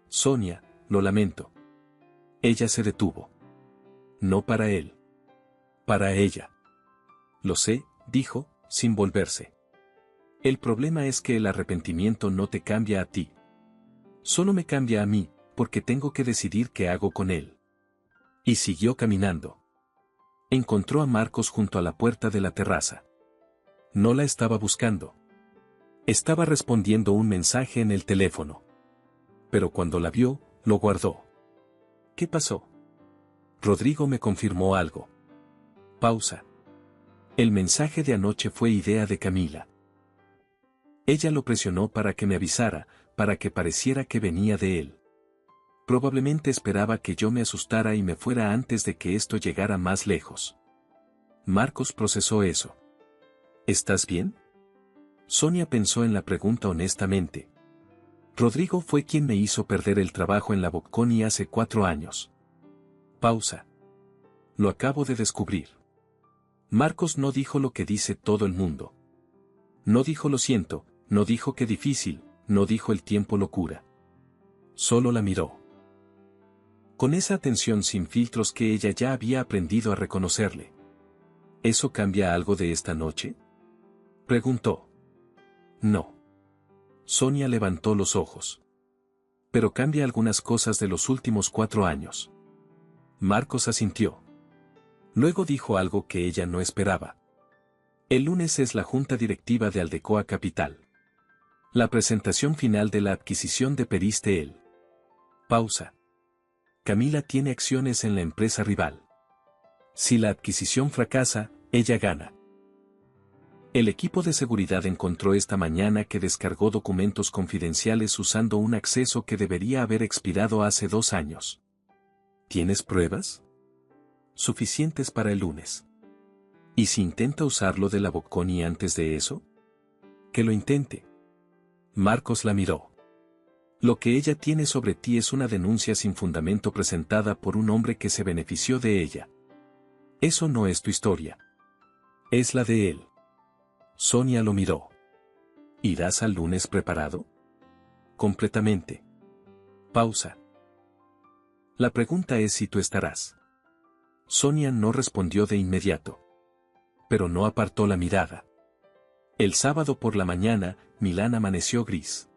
Sonia, lo lamento. Ella se detuvo. No para él. Para ella. Lo sé, dijo, sin volverse. El problema es que el arrepentimiento no te cambia a ti. Solo me cambia a mí, porque tengo que decidir qué hago con él. Y siguió caminando. Encontró a Marcos junto a la puerta de la terraza. No la estaba buscando. Estaba respondiendo un mensaje en el teléfono. Pero cuando la vio, lo guardó. ¿Qué pasó? Rodrigo me confirmó algo. Pausa. El mensaje de anoche fue idea de Camila. Ella lo presionó para que me avisara, para que pareciera que venía de él. Probablemente esperaba que yo me asustara y me fuera antes de que esto llegara más lejos. Marcos procesó eso. ¿Estás bien? Sonia pensó en la pregunta honestamente. Rodrigo fue quien me hizo perder el trabajo en la Bocconi hace 4 años. Pausa. Lo acabo de descubrir. Marcos no dijo lo que dice todo el mundo. No dijo lo siento, no dijo qué difícil, no dijo el tiempo locura. Solo la miró. Con esa atención sin filtros que ella ya había aprendido a reconocerle. ¿Eso cambia algo de esta noche? Preguntó. No. Sonia levantó los ojos. Pero cambia algunas cosas de los últimos 4 años. Marcos asintió. Luego dijo algo que ella no esperaba. El lunes es la junta directiva de Aldecoa Capital. La presentación final de la adquisición de Peristel. Pausa. Camila tiene acciones en la empresa rival. Si la adquisición fracasa, ella gana. El equipo de seguridad encontró esta mañana que descargó documentos confidenciales usando un acceso que debería haber expirado hace 2 años. ¿Tienes pruebas? Suficientes para el lunes. ¿Y si intenta usarlo de la Bocconi antes de eso? Que lo intente. Marcos la miró. Lo que ella tiene sobre ti es una denuncia sin fundamento presentada por un hombre que se benefició de ella. Eso no es tu historia. Es la de él. Sonia lo miró. ¿Irás al lunes preparado? completamente. Pausa. La pregunta es si tú estarás. Sonia no respondió de inmediato. Pero no apartó la mirada. El sábado por la mañana, Milán amaneció gris.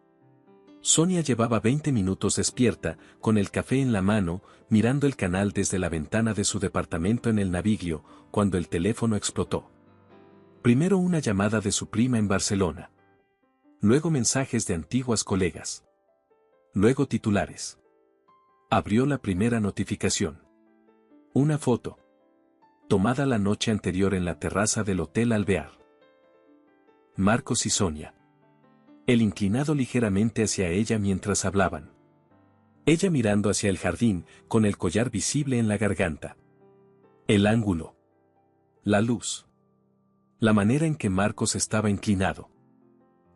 Sonia llevaba 20 minutos despierta, con el café en la mano, mirando el canal desde la ventana de su departamento en el Naviglio, cuando el teléfono explotó. Primero una llamada de su prima en Barcelona. Luego mensajes de antiguas colegas. Luego titulares. Abrió la primera notificación. Una foto. Tomada la noche anterior en la terraza del Hotel Alvear. Marcos y Sonia. Él inclinado ligeramente hacia ella mientras hablaban. Ella mirando hacia el jardín, con el collar visible en la garganta. El ángulo. La luz. La manera en que Marcos estaba inclinado.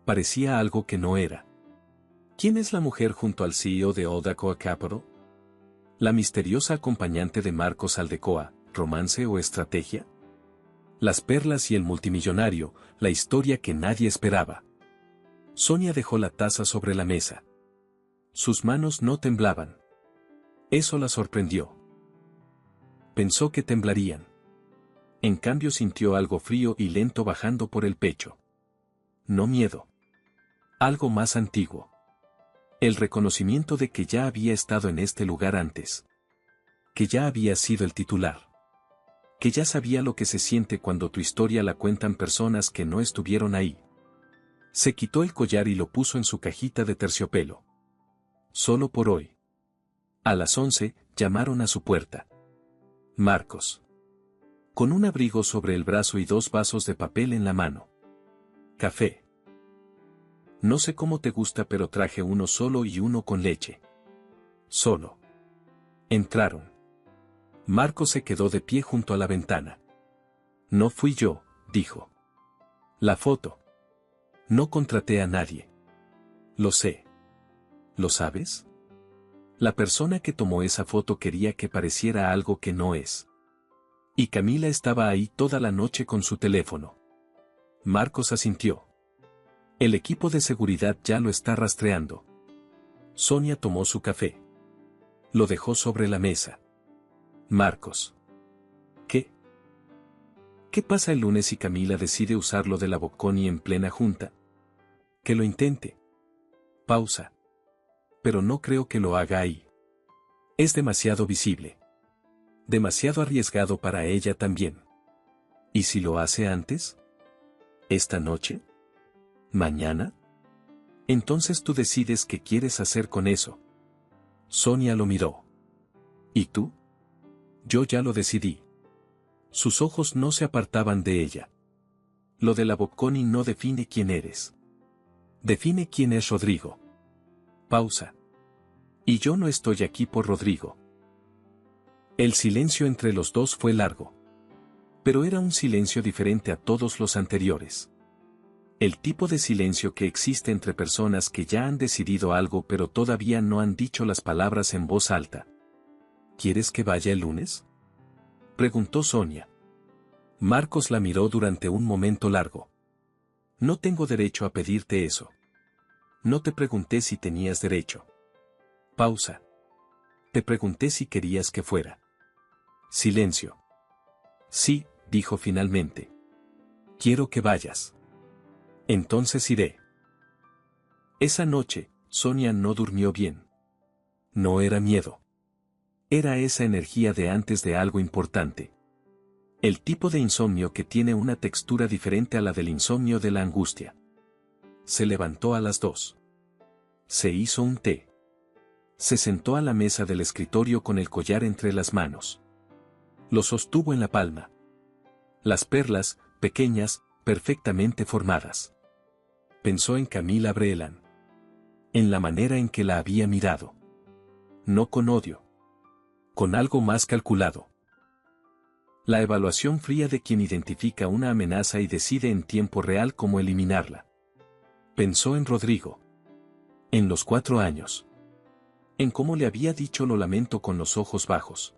Parecía algo que no era. ¿Quién es la mujer junto al CEO de Odacoa Capital? ¿La misteriosa acompañante de Marcos Aldecoa, romance o estrategia? Las perlas y el multimillonario, la historia que nadie esperaba. Sonia dejó la taza sobre la mesa. Sus manos no temblaban. Eso la sorprendió. Pensó que temblarían. En cambio sintió algo frío y lento bajando por el pecho. No miedo. Algo más antiguo. El reconocimiento de que ya había estado en este lugar antes. Que ya había sido el titular. Que ya sabía lo que se siente cuando tu historia la cuentan personas que no estuvieron ahí. Se quitó el collar y lo puso en su cajita de terciopelo. Solo por hoy. A las 11, llamaron a su puerta. Marcos. Con un abrigo sobre el brazo y 2 vasos de papel en la mano. Café. No sé cómo te gusta, pero traje uno solo y uno con leche. Solo. Entraron. Marcos se quedó de pie junto a la ventana. No fui yo, dijo. La foto. No contraté a nadie. Lo sé. ¿Lo sabes? La persona que tomó esa foto quería que pareciera algo que no es. Y Camila estaba ahí toda la noche con su teléfono. Marcos asintió. El equipo de seguridad ya lo está rastreando. Sonia tomó su café. Lo dejó sobre la mesa. Marcos. ¿Qué? ¿Qué pasa el lunes si Camila decide usarlo de la Bocconi en plena junta? Que lo intente. Pausa. Pero no creo que lo haga ahí. Es demasiado visible. Demasiado arriesgado para ella también. ¿Y si lo hace antes? ¿Esta noche? ¿Mañana? Entonces tú decides qué quieres hacer con eso. Sonia lo miró. ¿Y tú? Yo ya lo decidí. Sus ojos no se apartaban de ella. Lo de la Bocconi no define quién eres. Define quién es Rodrigo. Pausa. Y yo no estoy aquí por Rodrigo. El silencio entre los dos fue largo. Pero era un silencio diferente a todos los anteriores. El tipo de silencio que existe entre personas que ya han decidido algo pero todavía no han dicho las palabras en voz alta. ¿Quieres que vaya el lunes? Preguntó Sonia. Marcos la miró durante un momento largo. No tengo derecho a pedirte eso. No te pregunté si tenías derecho. Pausa. Te pregunté si querías que fuera. Silencio. Sí, dijo finalmente. Quiero que vayas. Entonces iré. Esa noche, Sonia no durmió bien. No era miedo. Era esa energía de antes de algo importante. El tipo de insomnio que tiene una textura diferente a la del insomnio de la angustia. Se levantó a las 2. Se hizo un té. Se sentó a la mesa del escritorio con el collar entre las manos. Lo sostuvo en la palma. Las perlas, pequeñas, perfectamente formadas. Pensó en Camila Brelan. En la manera en que la había mirado. No con odio. Con algo más calculado. La evaluación fría de quien identifica una amenaza y decide en tiempo real cómo eliminarla. Pensó en Rodrigo. En los 4 años. En cómo le había dicho lo lamento con los ojos bajos.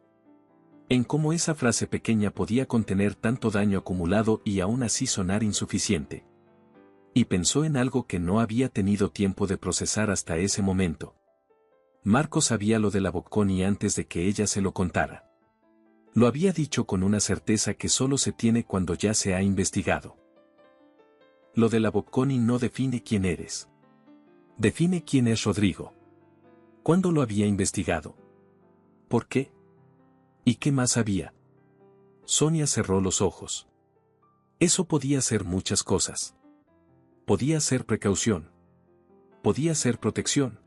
En cómo esa frase pequeña podía contener tanto daño acumulado y aún así sonar insuficiente. Y pensó en algo que no había tenido tiempo de procesar hasta ese momento. Marcos sabía lo de la Bocconi antes de que ella se lo contara. Lo había dicho con una certeza que solo se tiene cuando ya se ha investigado. Lo de la Bocconi no define quién eres. Define quién es Rodrigo. ¿Cuándo lo había investigado? ¿Por qué? ¿Y qué más había? Sonia cerró los ojos. Eso podía ser muchas cosas. Podía ser precaución. Podía ser protección.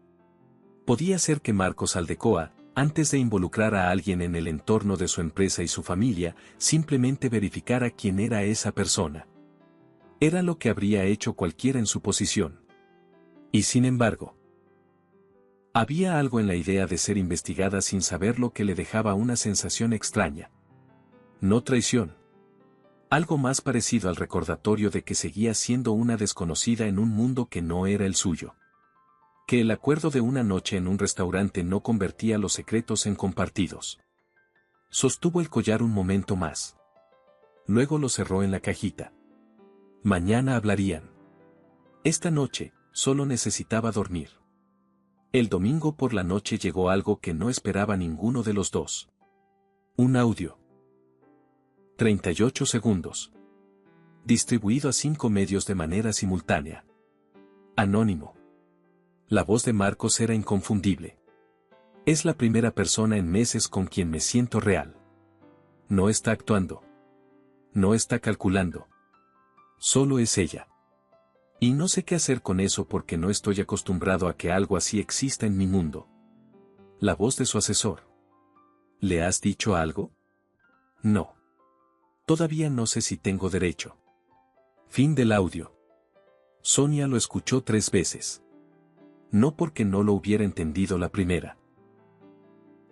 Podía ser que Marcos Aldecoa, antes de involucrar a alguien en el entorno de su empresa y su familia, simplemente verificara quién era esa persona. Era lo que habría hecho cualquiera en su posición. Y sin embargo, había algo en la idea de ser investigada sin saberlo que le dejaba una sensación extraña. No traición. Algo más parecido al recordatorio de que seguía siendo una desconocida en un mundo que no era el suyo. Que el acuerdo de una noche en un restaurante no convertía los secretos en compartidos. Sostuvo el collar un momento más. Luego lo cerró en la cajita. Mañana hablarían. Esta noche, solo necesitaba dormir. El domingo por la noche llegó algo que no esperaba ninguno de los dos. Un audio. 38 segundos. Distribuido a 5 medios de manera simultánea. Anónimo. La voz de Marcos era inconfundible. Es la primera persona en meses con quien me siento real. No está actuando. No está calculando. Solo es ella. Y no sé qué hacer con eso porque no estoy acostumbrado a que algo así exista en mi mundo. La voz de su asesor. ¿Le has dicho algo? No. Todavía no sé si tengo derecho. Fin del audio. Sonia lo escuchó 3 veces. No porque no lo hubiera entendido la primera,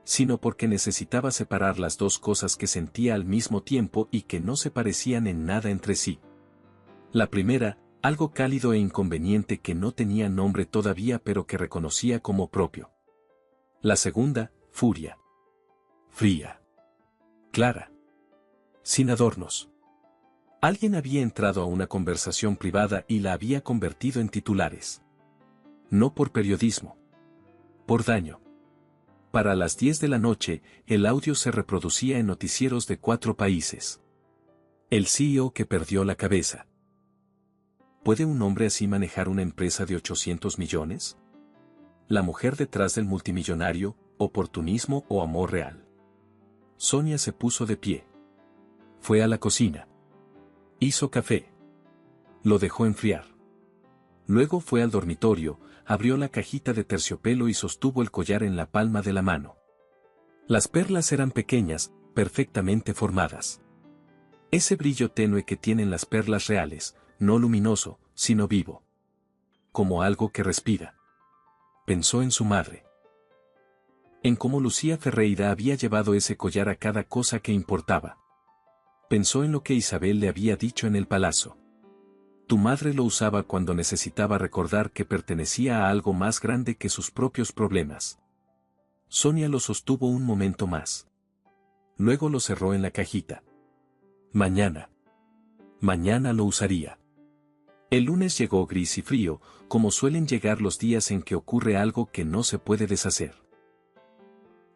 sino porque necesitaba separar las dos cosas que sentía al mismo tiempo y que no se parecían en nada entre sí. La primera, algo cálido e inconveniente que no tenía nombre todavía pero que reconocía como propio. La segunda, furia. Fría. Clara. Sin adornos. Alguien había entrado a una conversación privada y la había convertido en titulares. No por periodismo. Por daño. Para las 10 de la noche, el audio se reproducía en noticieros de 4 países. El CEO que perdió la cabeza. ¿Puede un hombre así manejar una empresa de 800 millones? La mujer detrás del multimillonario, oportunismo o amor real. Sonia se puso de pie. Fue a la cocina. Hizo café. Lo dejó enfriar. Luego fue al dormitorio, abrió la cajita de terciopelo y sostuvo el collar en la palma de la mano. Las perlas eran pequeñas, perfectamente formadas. Ese brillo tenue que tienen las perlas reales, no luminoso, sino vivo. Como algo que respira. Pensó en su madre. En cómo Lucía Ferreira había llevado ese collar a cada cosa que importaba. Pensó en lo que Isabel le había dicho en el palacio. Tu madre lo usaba cuando necesitaba recordar que pertenecía a algo más grande que sus propios problemas. Sonia lo sostuvo un momento más. Luego lo cerró en la cajita. Mañana. Mañana lo usaría. El lunes llegó gris y frío, como suelen llegar los días en que ocurre algo que no se puede deshacer.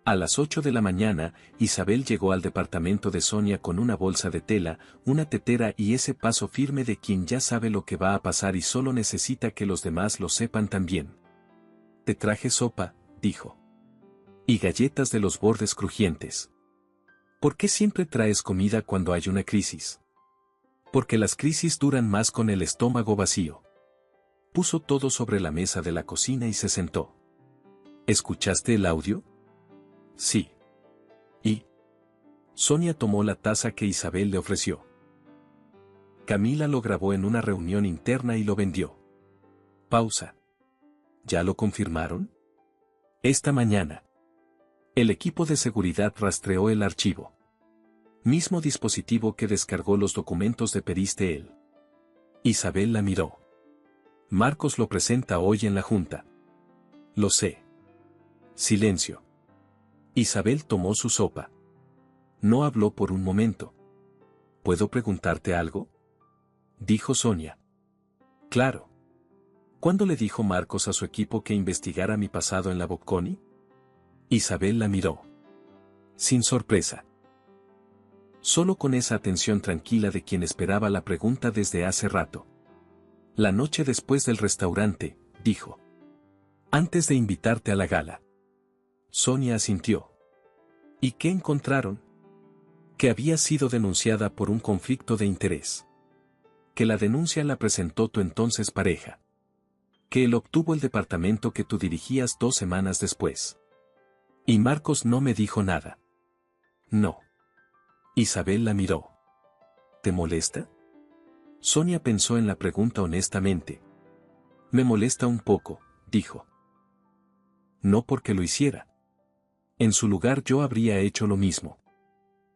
A las 8 de la mañana, Isabel llegó al departamento de Sonia con una bolsa de tela, una tetera y ese paso firme de quien ya sabe lo que va a pasar y solo necesita que los demás lo sepan también. Te traje sopa, dijo. Y galletas de los bordes crujientes. ¿Por qué siempre traes comida cuando hay una crisis? Porque las crisis duran más con el estómago vacío. Puso todo sobre la mesa de la cocina y se sentó. ¿Escuchaste el audio? Sí. ¿Y? Sonia tomó la taza que Isabel le ofreció. Camila lo grabó en una reunión interna y lo vendió. Pausa. ¿Ya lo confirmaron? Esta mañana. El equipo de seguridad rastreó el archivo. Mismo dispositivo que descargó los documentos de Periste él. Isabel la miró. Marcos lo presenta hoy en la junta. Lo sé. Silencio. Isabel tomó su sopa. No habló por un momento. ¿Puedo preguntarte algo? Dijo Sonia. Claro. ¿Cuándo le dijo Marcos a su equipo que investigara mi pasado en la Bocconi? Isabel la miró. Sin sorpresa. Solo con esa atención tranquila de quien esperaba la pregunta desde hace rato. La noche después del restaurante, dijo. Antes de invitarte a la gala. Sonia asintió. ¿Y qué encontraron? Que había sido denunciada por un conflicto de interés. Que la denuncia la presentó tu entonces pareja. Que él obtuvo el departamento que tú dirigías 2 semanas después. Y Marcos no me dijo nada. No. Isabel la miró. ¿Te molesta? Sonia pensó en la pregunta honestamente. Me molesta un poco, dijo. No porque lo hiciera. En su lugar yo habría hecho lo mismo.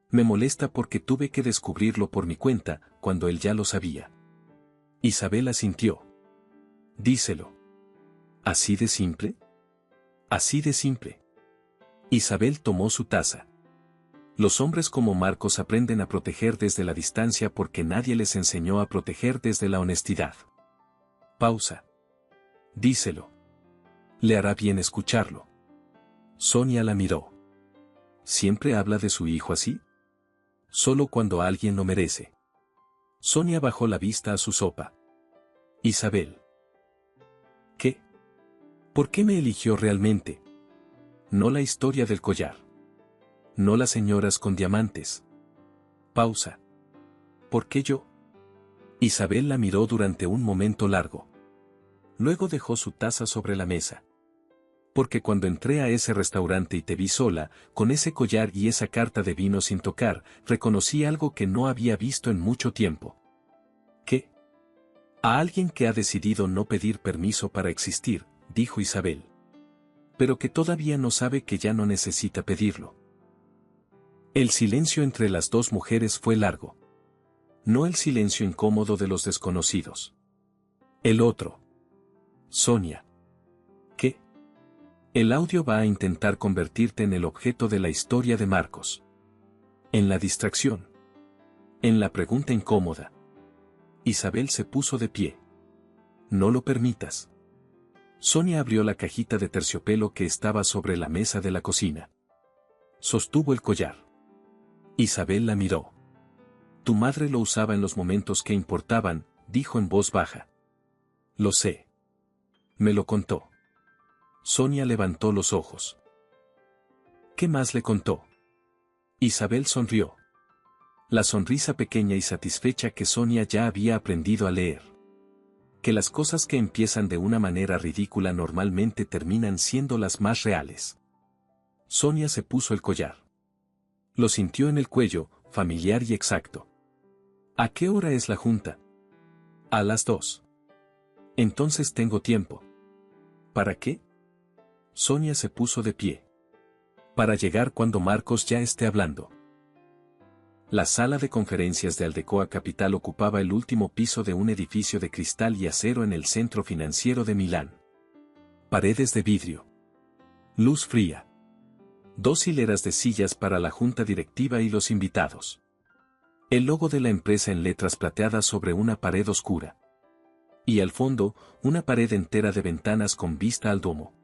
Me molesta porque tuve que descubrirlo por mi cuenta, cuando él ya lo sabía. Isabel asintió. Díselo. ¿Así de simple? Así de simple. Isabel tomó su taza. Los hombres como Marcos aprenden a proteger desde la distancia porque nadie les enseñó a proteger desde la honestidad. Pausa. Díselo. Le hará bien escucharlo. Sonia la miró. ¿Siempre habla de su hijo así? Solo cuando alguien lo merece. Sonia bajó la vista a su sopa. Isabel. ¿Qué? ¿Por qué me eligió realmente? No la historia del collar. No las señoras con diamantes. Pausa. ¿Por qué yo? Isabel la miró durante un momento largo. Luego dejó su taza sobre la mesa. Porque cuando entré a ese restaurante y te vi sola, con ese collar y esa carta de vino sin tocar, reconocí algo que no había visto en mucho tiempo. ¿Qué? A alguien que ha decidido no pedir permiso para existir, dijo Isabel. Pero que todavía no sabe que ya no necesita pedirlo. El silencio entre las dos mujeres fue largo. No el silencio incómodo de los desconocidos. El otro. Sonia. ¿Qué? El audio va a intentar convertirte en el objeto de la historia de Marcos. En la distracción. En la pregunta incómoda. Isabel se puso de pie. No lo permitas. Sonia abrió la cajita de terciopelo que estaba sobre la mesa de la cocina. Sostuvo el collar. Isabel la miró. Tu madre lo usaba en los momentos que importaban, dijo en voz baja. Lo sé. Me lo contó. Sonia levantó los ojos. ¿Qué más le contó? Isabel sonrió. La sonrisa pequeña y satisfecha que Sonia ya había aprendido a leer. Que las cosas que empiezan de una manera ridícula normalmente terminan siendo las más reales. Sonia se puso el collar. Lo sintió en el cuello, familiar y exacto. ¿A qué hora es la junta? A las 2. Entonces tengo tiempo. ¿Para qué? Sonia se puso de pie. Para llegar cuando Marcos ya esté hablando. La sala de conferencias de Aldecoa Capital ocupaba el último piso de un edificio de cristal y acero en el centro financiero de Milán. Paredes de vidrio. Luz fría. 2 hileras de sillas para la junta directiva y los invitados. El logo de la empresa en letras plateadas sobre una pared oscura. Y al fondo, una pared entera de ventanas con vista al domo.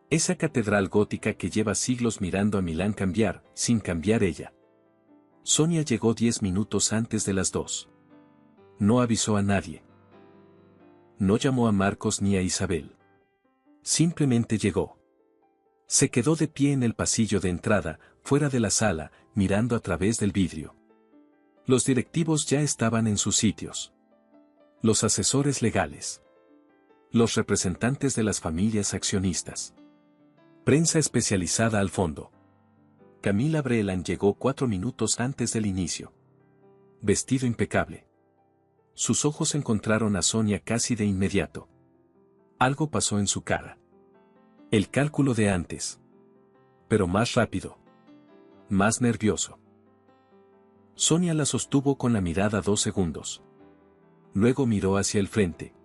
Esa catedral gótica que lleva siglos mirando a Milán cambiar, sin cambiar ella. Sonia llegó 10 minutos antes de las 2. No avisó a nadie. No llamó a Marcos ni a Isabel. Simplemente llegó. Se quedó de pie en el pasillo de entrada, fuera de la sala, mirando a través del vidrio. Los directivos ya estaban en sus sitios. Los asesores legales. Los representantes de las familias accionistas. Prensa especializada al fondo. Camila Brelan llegó 4 minutos antes del inicio. Vestido impecable. Sus ojos encontraron a Sonia casi de inmediato. Algo pasó en su cara. El cálculo de antes. Pero más rápido. Más nervioso. Sonia la sostuvo con la mirada 2 segundos. Luego miró hacia el frente.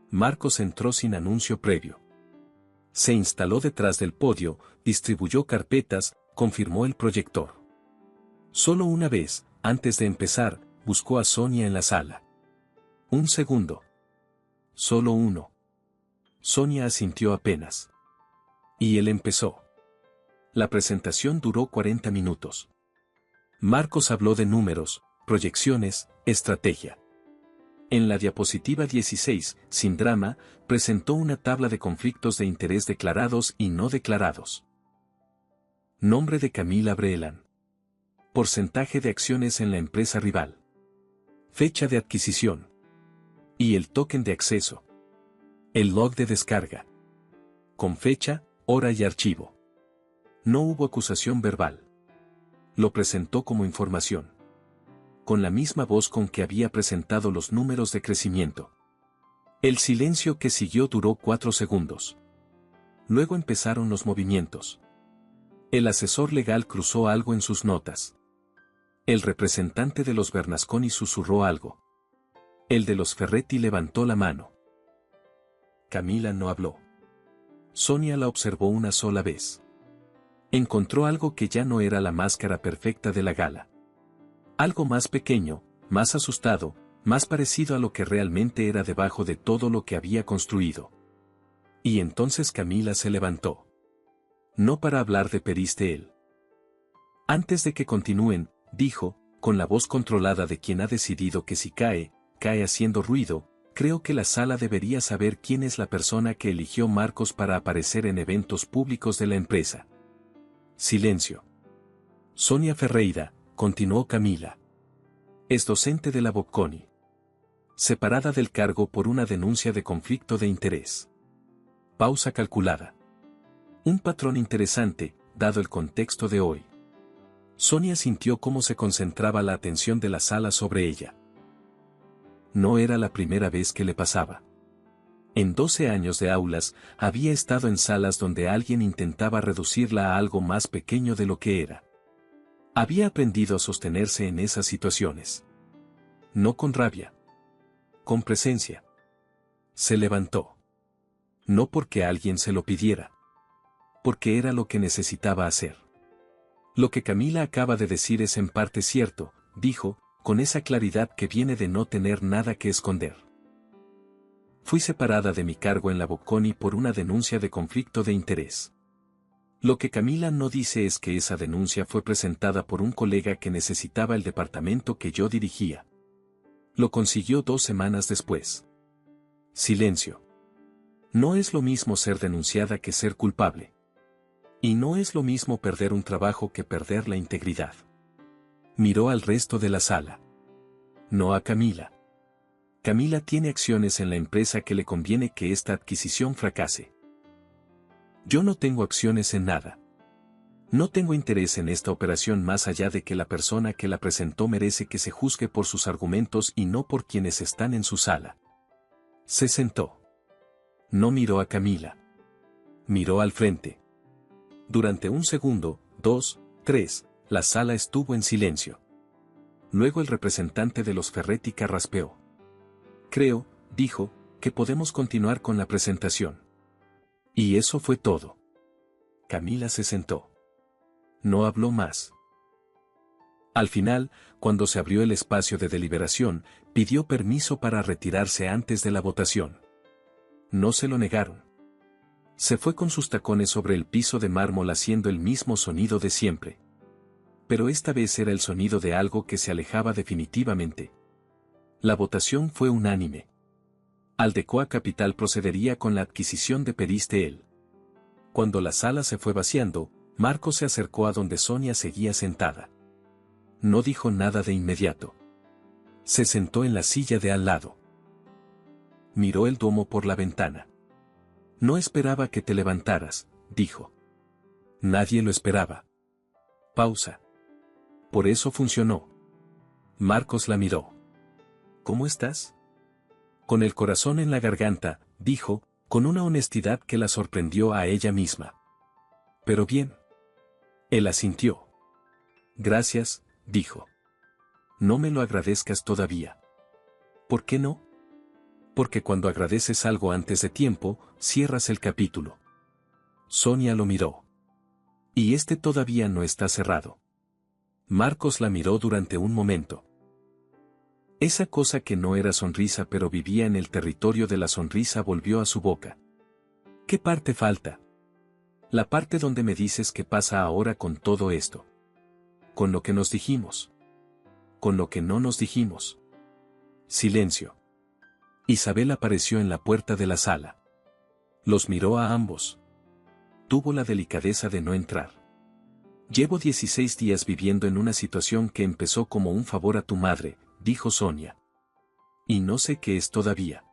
Marcos entró sin anuncio previo. Se instaló detrás del podio, distribuyó carpetas, confirmó el proyector. Solo una vez, antes de empezar, buscó a Sonia en la sala. Un segundo. Solo uno. Sonia asintió apenas. Y él empezó. La presentación duró 40 minutos. Marcos habló de números, proyecciones, estrategia. En la diapositiva 16, sin drama, presentó una tabla de conflictos de interés declarados y no declarados. Nombre de Camila Breeland. Porcentaje de acciones en la empresa rival. Fecha de adquisición. Y el token de acceso. El log de descarga. Con fecha, hora y archivo. No hubo acusación verbal. Lo presentó como información. Con la misma voz con que había presentado los números de crecimiento. El silencio que siguió duró 4 segundos. Luego empezaron los movimientos. El asesor legal cruzó algo en sus notas. El representante de los Bernasconi susurró algo. El de los Ferretti levantó la mano. Camila no habló. Sonia la observó una sola vez. Encontró algo que ya no era la máscara perfecta de la gala. Algo más pequeño, más asustado, más parecido a lo que realmente era debajo de todo lo que había construido. Y entonces Camila se levantó. No para hablar de Peristel. Antes de que continúen, dijo, con la voz controlada de quien ha decidido que si cae, cae haciendo ruido, creo que la sala debería saber quién es la persona que eligió Marcos para aparecer en eventos públicos de la empresa. Silencio. Sonia Ferreira, continuó Camila. Es docente de la Bocconi. Separada del cargo por una denuncia de conflicto de interés. Pausa calculada. Un patrón interesante, dado el contexto de hoy. Sonia sintió cómo se concentraba la atención de la sala sobre ella. No era la primera vez que le pasaba. En 12 años de aulas, había estado en salas donde alguien intentaba reducirla a algo más pequeño de lo que era. Había aprendido a sostenerse en esas situaciones. No con rabia. Con presencia. Se levantó. No porque alguien se lo pidiera. Porque era lo que necesitaba hacer. Lo que Camila acaba de decir es en parte cierto, dijo, con esa claridad que viene de no tener nada que esconder. Fui separada de mi cargo en la Bocconi por una denuncia de conflicto de interés. Lo que Camila no dice es que esa denuncia fue presentada por un colega que necesitaba el departamento que yo dirigía. Lo consiguió 2 semanas después. Silencio. No es lo mismo ser denunciada que ser culpable. Y no es lo mismo perder un trabajo que perder la integridad. Miró al resto de la sala. No a Camila. Camila tiene acciones en la empresa que le conviene que esta adquisición fracase. Yo no tengo acciones en nada. No tengo interés en esta operación más allá de que la persona que la presentó merece que se juzgue por sus argumentos y no por quienes están en su sala. Se sentó. No miró a Camila. Miró al frente. Durante 1 segundo, 2, 3, la sala estuvo en silencio. Luego el representante de los Ferretti carraspeó. Creo, dijo, que podemos continuar con la presentación. Y eso fue todo. Camila se sentó. No habló más. Al final, cuando se abrió el espacio de deliberación, pidió permiso para retirarse antes de la votación. No se lo negaron. Se fue con sus tacones sobre el piso de mármol haciendo el mismo sonido de siempre. Pero esta vez era el sonido de algo que se alejaba definitivamente. La votación fue unánime. Aldecoa Capital procedería con la adquisición de Peristel. Cuando la sala se fue vaciando, Marcos se acercó a donde Sonia seguía sentada. No dijo nada de inmediato. Se sentó en la silla de al lado. Miró el Duomo por la ventana. No esperaba que te levantaras, dijo. Nadie lo esperaba. Pausa. Por eso funcionó. Marcos la miró. ¿Cómo estás? Con el corazón en la garganta, dijo, con una honestidad que la sorprendió a ella misma. Pero bien. Él asintió. Gracias, dijo. No me lo agradezcas todavía. ¿Por qué no? Porque cuando agradeces algo antes de tiempo, cierras el capítulo. Sonia lo miró. Y este todavía no está cerrado. Marcos la miró durante un momento. Esa cosa que no era sonrisa pero vivía en el territorio de la sonrisa volvió a su boca. ¿Qué parte falta? La parte donde me dices qué pasa ahora con todo esto. Con lo que nos dijimos. Con lo que no nos dijimos. Silencio. Isabel apareció en la puerta de la sala. Los miró a ambos. Tuvo la delicadeza de no entrar. Llevo 16 días viviendo en una situación que empezó como un favor a tu madre, dijo Sonia. Y no sé qué es todavía.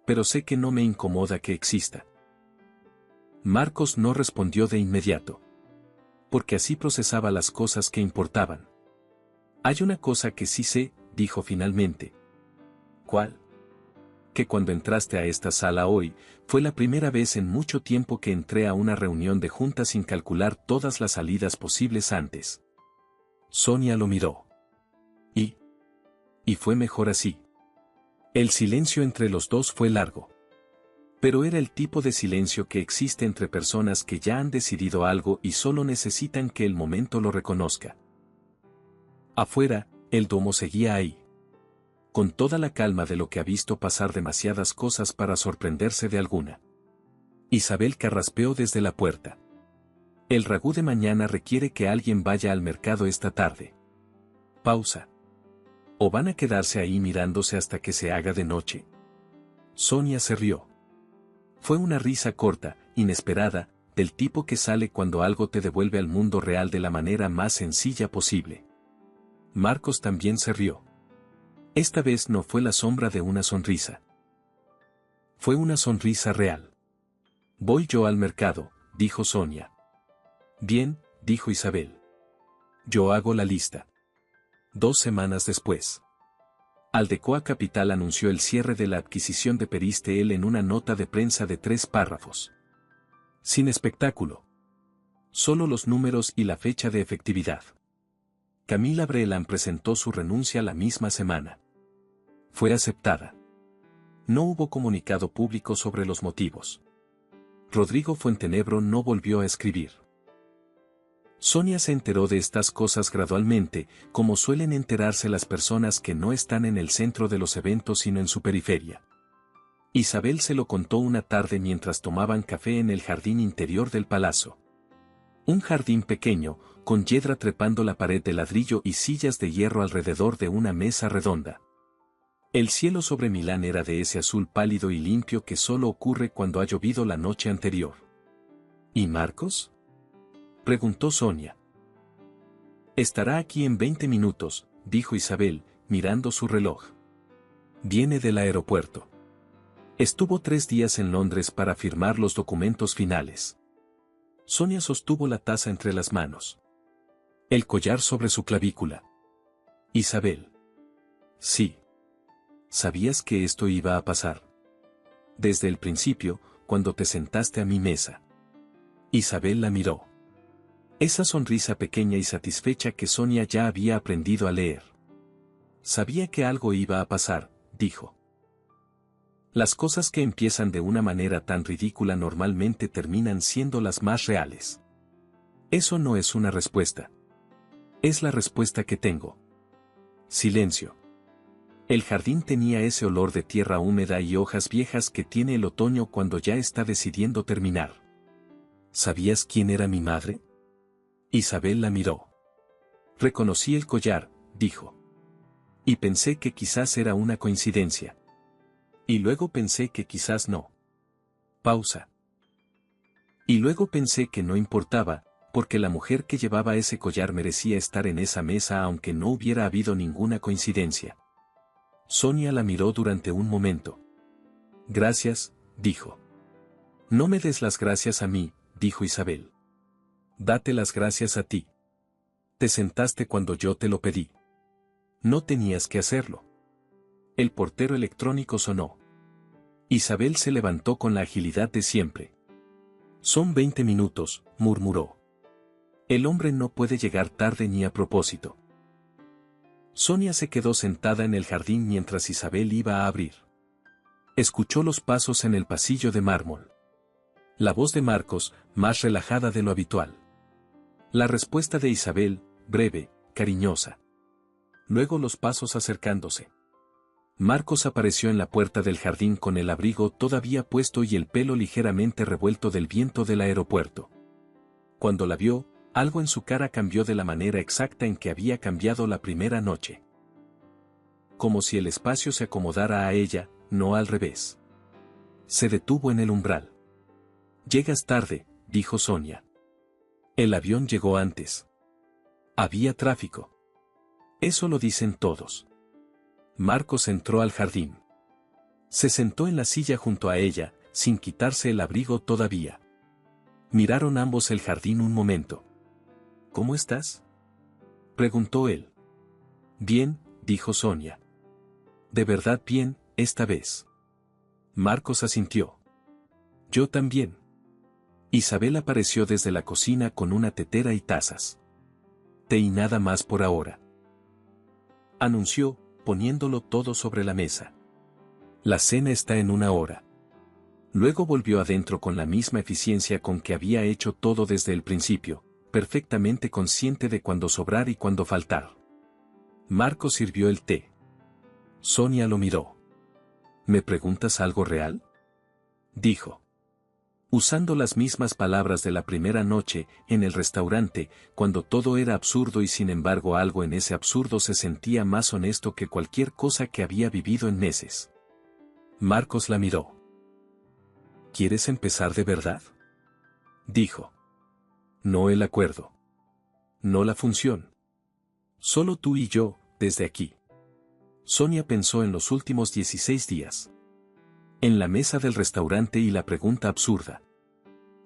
Pero sé que no me incomoda que exista. Marcos no respondió de inmediato. Porque así procesaba las cosas que importaban. Hay una cosa que sí sé, dijo finalmente. ¿Cuál? Que cuando entraste a esta sala hoy, fue la primera vez en mucho tiempo que entré a una reunión de junta sin calcular todas las salidas posibles antes. Sonia lo miró. Y fue mejor así. El silencio entre los dos fue largo. Pero era el tipo de silencio que existe entre personas que ya han decidido algo y solo necesitan que el momento lo reconozca. Afuera, el domo seguía ahí. Con toda la calma de lo que ha visto pasar demasiadas cosas para sorprenderse de alguna. Isabel carraspeó desde la puerta. El ragú de mañana requiere que alguien vaya al mercado esta tarde. Pausa. ¿O van a quedarse ahí mirándose hasta que se haga de noche? Sonia se rió. Fue una risa corta, inesperada, del tipo que sale cuando algo te devuelve al mundo real de la manera más sencilla posible. Marcos también se rió. Esta vez no fue la sombra de una sonrisa. Fue una sonrisa real. Voy yo al mercado, dijo Sonia. Bien, dijo Isabel. Yo hago la lista. 2 semanas después. Aldecoa Capital anunció el cierre de la adquisición de Peristel en una nota de prensa de 3 párrafos. Sin espectáculo. Solo los números y la fecha de efectividad. Camila Brelan presentó su renuncia la misma semana. Fue aceptada. No hubo comunicado público sobre los motivos. Rodrigo Fuentenebro no volvió a escribir. Sonia se enteró de estas cosas gradualmente, como suelen enterarse las personas que no están en el centro de los eventos sino en su periferia. Isabel se lo contó una tarde mientras tomaban café en el jardín interior del palacio. Un jardín pequeño, con yedra trepando la pared de ladrillo y sillas de hierro alrededor de una mesa redonda. El cielo sobre Milán era de ese azul pálido y limpio que solo ocurre cuando ha llovido la noche anterior. ¿Y Marcos?, preguntó Sonia. Estará aquí en 20 minutos, dijo Isabel, mirando su reloj. Viene del aeropuerto. Estuvo 3 días en Londres para firmar los documentos finales. Sonia sostuvo la taza entre las manos. El collar sobre su clavícula. Isabel. Sí. ¿Sabías que esto iba a pasar? Desde el principio, cuando te sentaste a mi mesa. Isabel la miró. Esa sonrisa pequeña y satisfecha que Sonia ya había aprendido a leer. Sabía que algo iba a pasar, dijo. Las cosas que empiezan de una manera tan ridícula normalmente terminan siendo las más reales. Eso no es una respuesta. Es la respuesta que tengo. Silencio. El jardín tenía ese olor de tierra húmeda y hojas viejas que tiene el otoño cuando ya está decidiendo terminar. ¿Sabías quién era mi madre? Isabel la miró. Reconocí el collar, dijo. Y pensé que quizás era una coincidencia. Y luego pensé que quizás no. Pausa. Y luego pensé que no importaba, porque la mujer que llevaba ese collar merecía estar en esa mesa aunque no hubiera habido ninguna coincidencia. Sonia la miró durante un momento. Gracias, dijo. No me des las gracias a mí, dijo Isabel. Date las gracias a ti. Te sentaste cuando yo te lo pedí. No tenías que hacerlo. El portero electrónico sonó. Isabel se levantó con la agilidad de siempre. Son 20 minutos, murmuró. El hombre no puede llegar tarde ni a propósito. Sonia se quedó sentada en el jardín mientras Isabel iba a abrir. Escuchó los pasos en el pasillo de mármol. La voz de Marcos, más relajada de lo habitual. La respuesta de Isabel, breve, cariñosa. Luego los pasos acercándose. Marcos apareció en la puerta del jardín con el abrigo todavía puesto y el pelo ligeramente revuelto del viento del aeropuerto. Cuando la vio, algo en su cara cambió de la manera exacta en que había cambiado la primera noche. Como si el espacio se acomodara a ella, no al revés. Se detuvo en el umbral. «Llegas tarde», dijo Sonia. «El avión llegó antes. Había tráfico. Eso lo dicen todos». Marcos entró al jardín. Se sentó en la silla junto a ella, sin quitarse el abrigo todavía. Miraron ambos el jardín un momento. «¿Cómo estás?», preguntó él. «Bien», dijo Sonia. «De verdad bien, esta vez». Marcos asintió. «Yo también». Isabel apareció desde la cocina con una tetera y tazas. «Té y nada más por ahora», anunció, poniéndolo todo sobre la mesa. «La cena está en 1 hora». Luego volvió adentro con la misma eficiencia con que había hecho todo desde el principio, perfectamente consciente de cuándo sobrar y cuándo faltar. Marcos sirvió el té. Sonia lo miró. «¿Me preguntas algo real?», dijo. Usando las mismas palabras de la primera noche, en el restaurante, cuando todo era absurdo y sin embargo algo en ese absurdo se sentía más honesto que cualquier cosa que había vivido en meses. Marcos la miró. «¿Quieres empezar de verdad?», dijo. «No el acuerdo. No la función. Solo tú y yo, desde aquí». Sonia pensó en los últimos 16 días. En la mesa del restaurante y la pregunta absurda.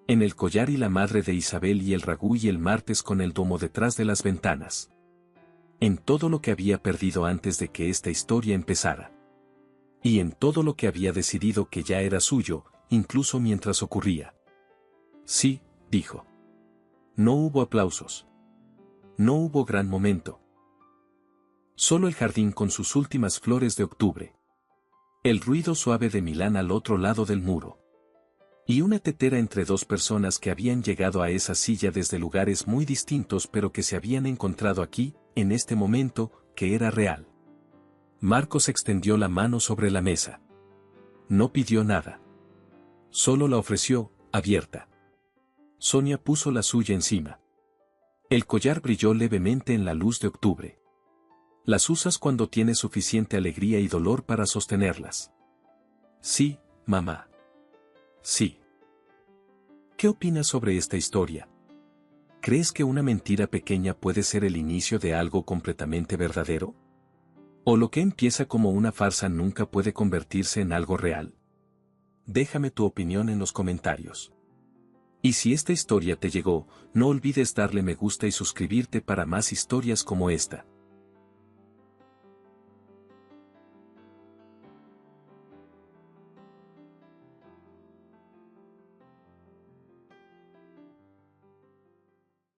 En el collar y la madre de Isabel y el ragú y el martes con el domo detrás de las ventanas. En todo lo que había perdido antes de que esta historia empezara. Y en todo lo que había decidido que ya era suyo, incluso mientras ocurría. «Sí», dijo. No hubo aplausos. No hubo gran momento. Solo el jardín con sus últimas flores de octubre. El ruido suave de Milán al otro lado del muro. Y una tetera entre dos personas que habían llegado a esa silla desde lugares muy distintos pero que se habían encontrado aquí, en este momento, que era real. Marcos extendió la mano sobre la mesa. No pidió nada. Solo la ofreció, abierta. Sonia puso la suya encima. El collar brilló levemente en la luz de octubre. Las usas cuando tienes suficiente alegría y dolor para sostenerlas. Sí, mamá. Sí. ¿Qué opinas sobre esta historia? ¿Crees que una mentira pequeña puede ser el inicio de algo completamente verdadero? ¿O lo que empieza como una farsa nunca puede convertirse en algo real? Déjame tu opinión en los comentarios. Y si esta historia te llegó, no olvides darle me gusta y suscribirte para más historias como esta.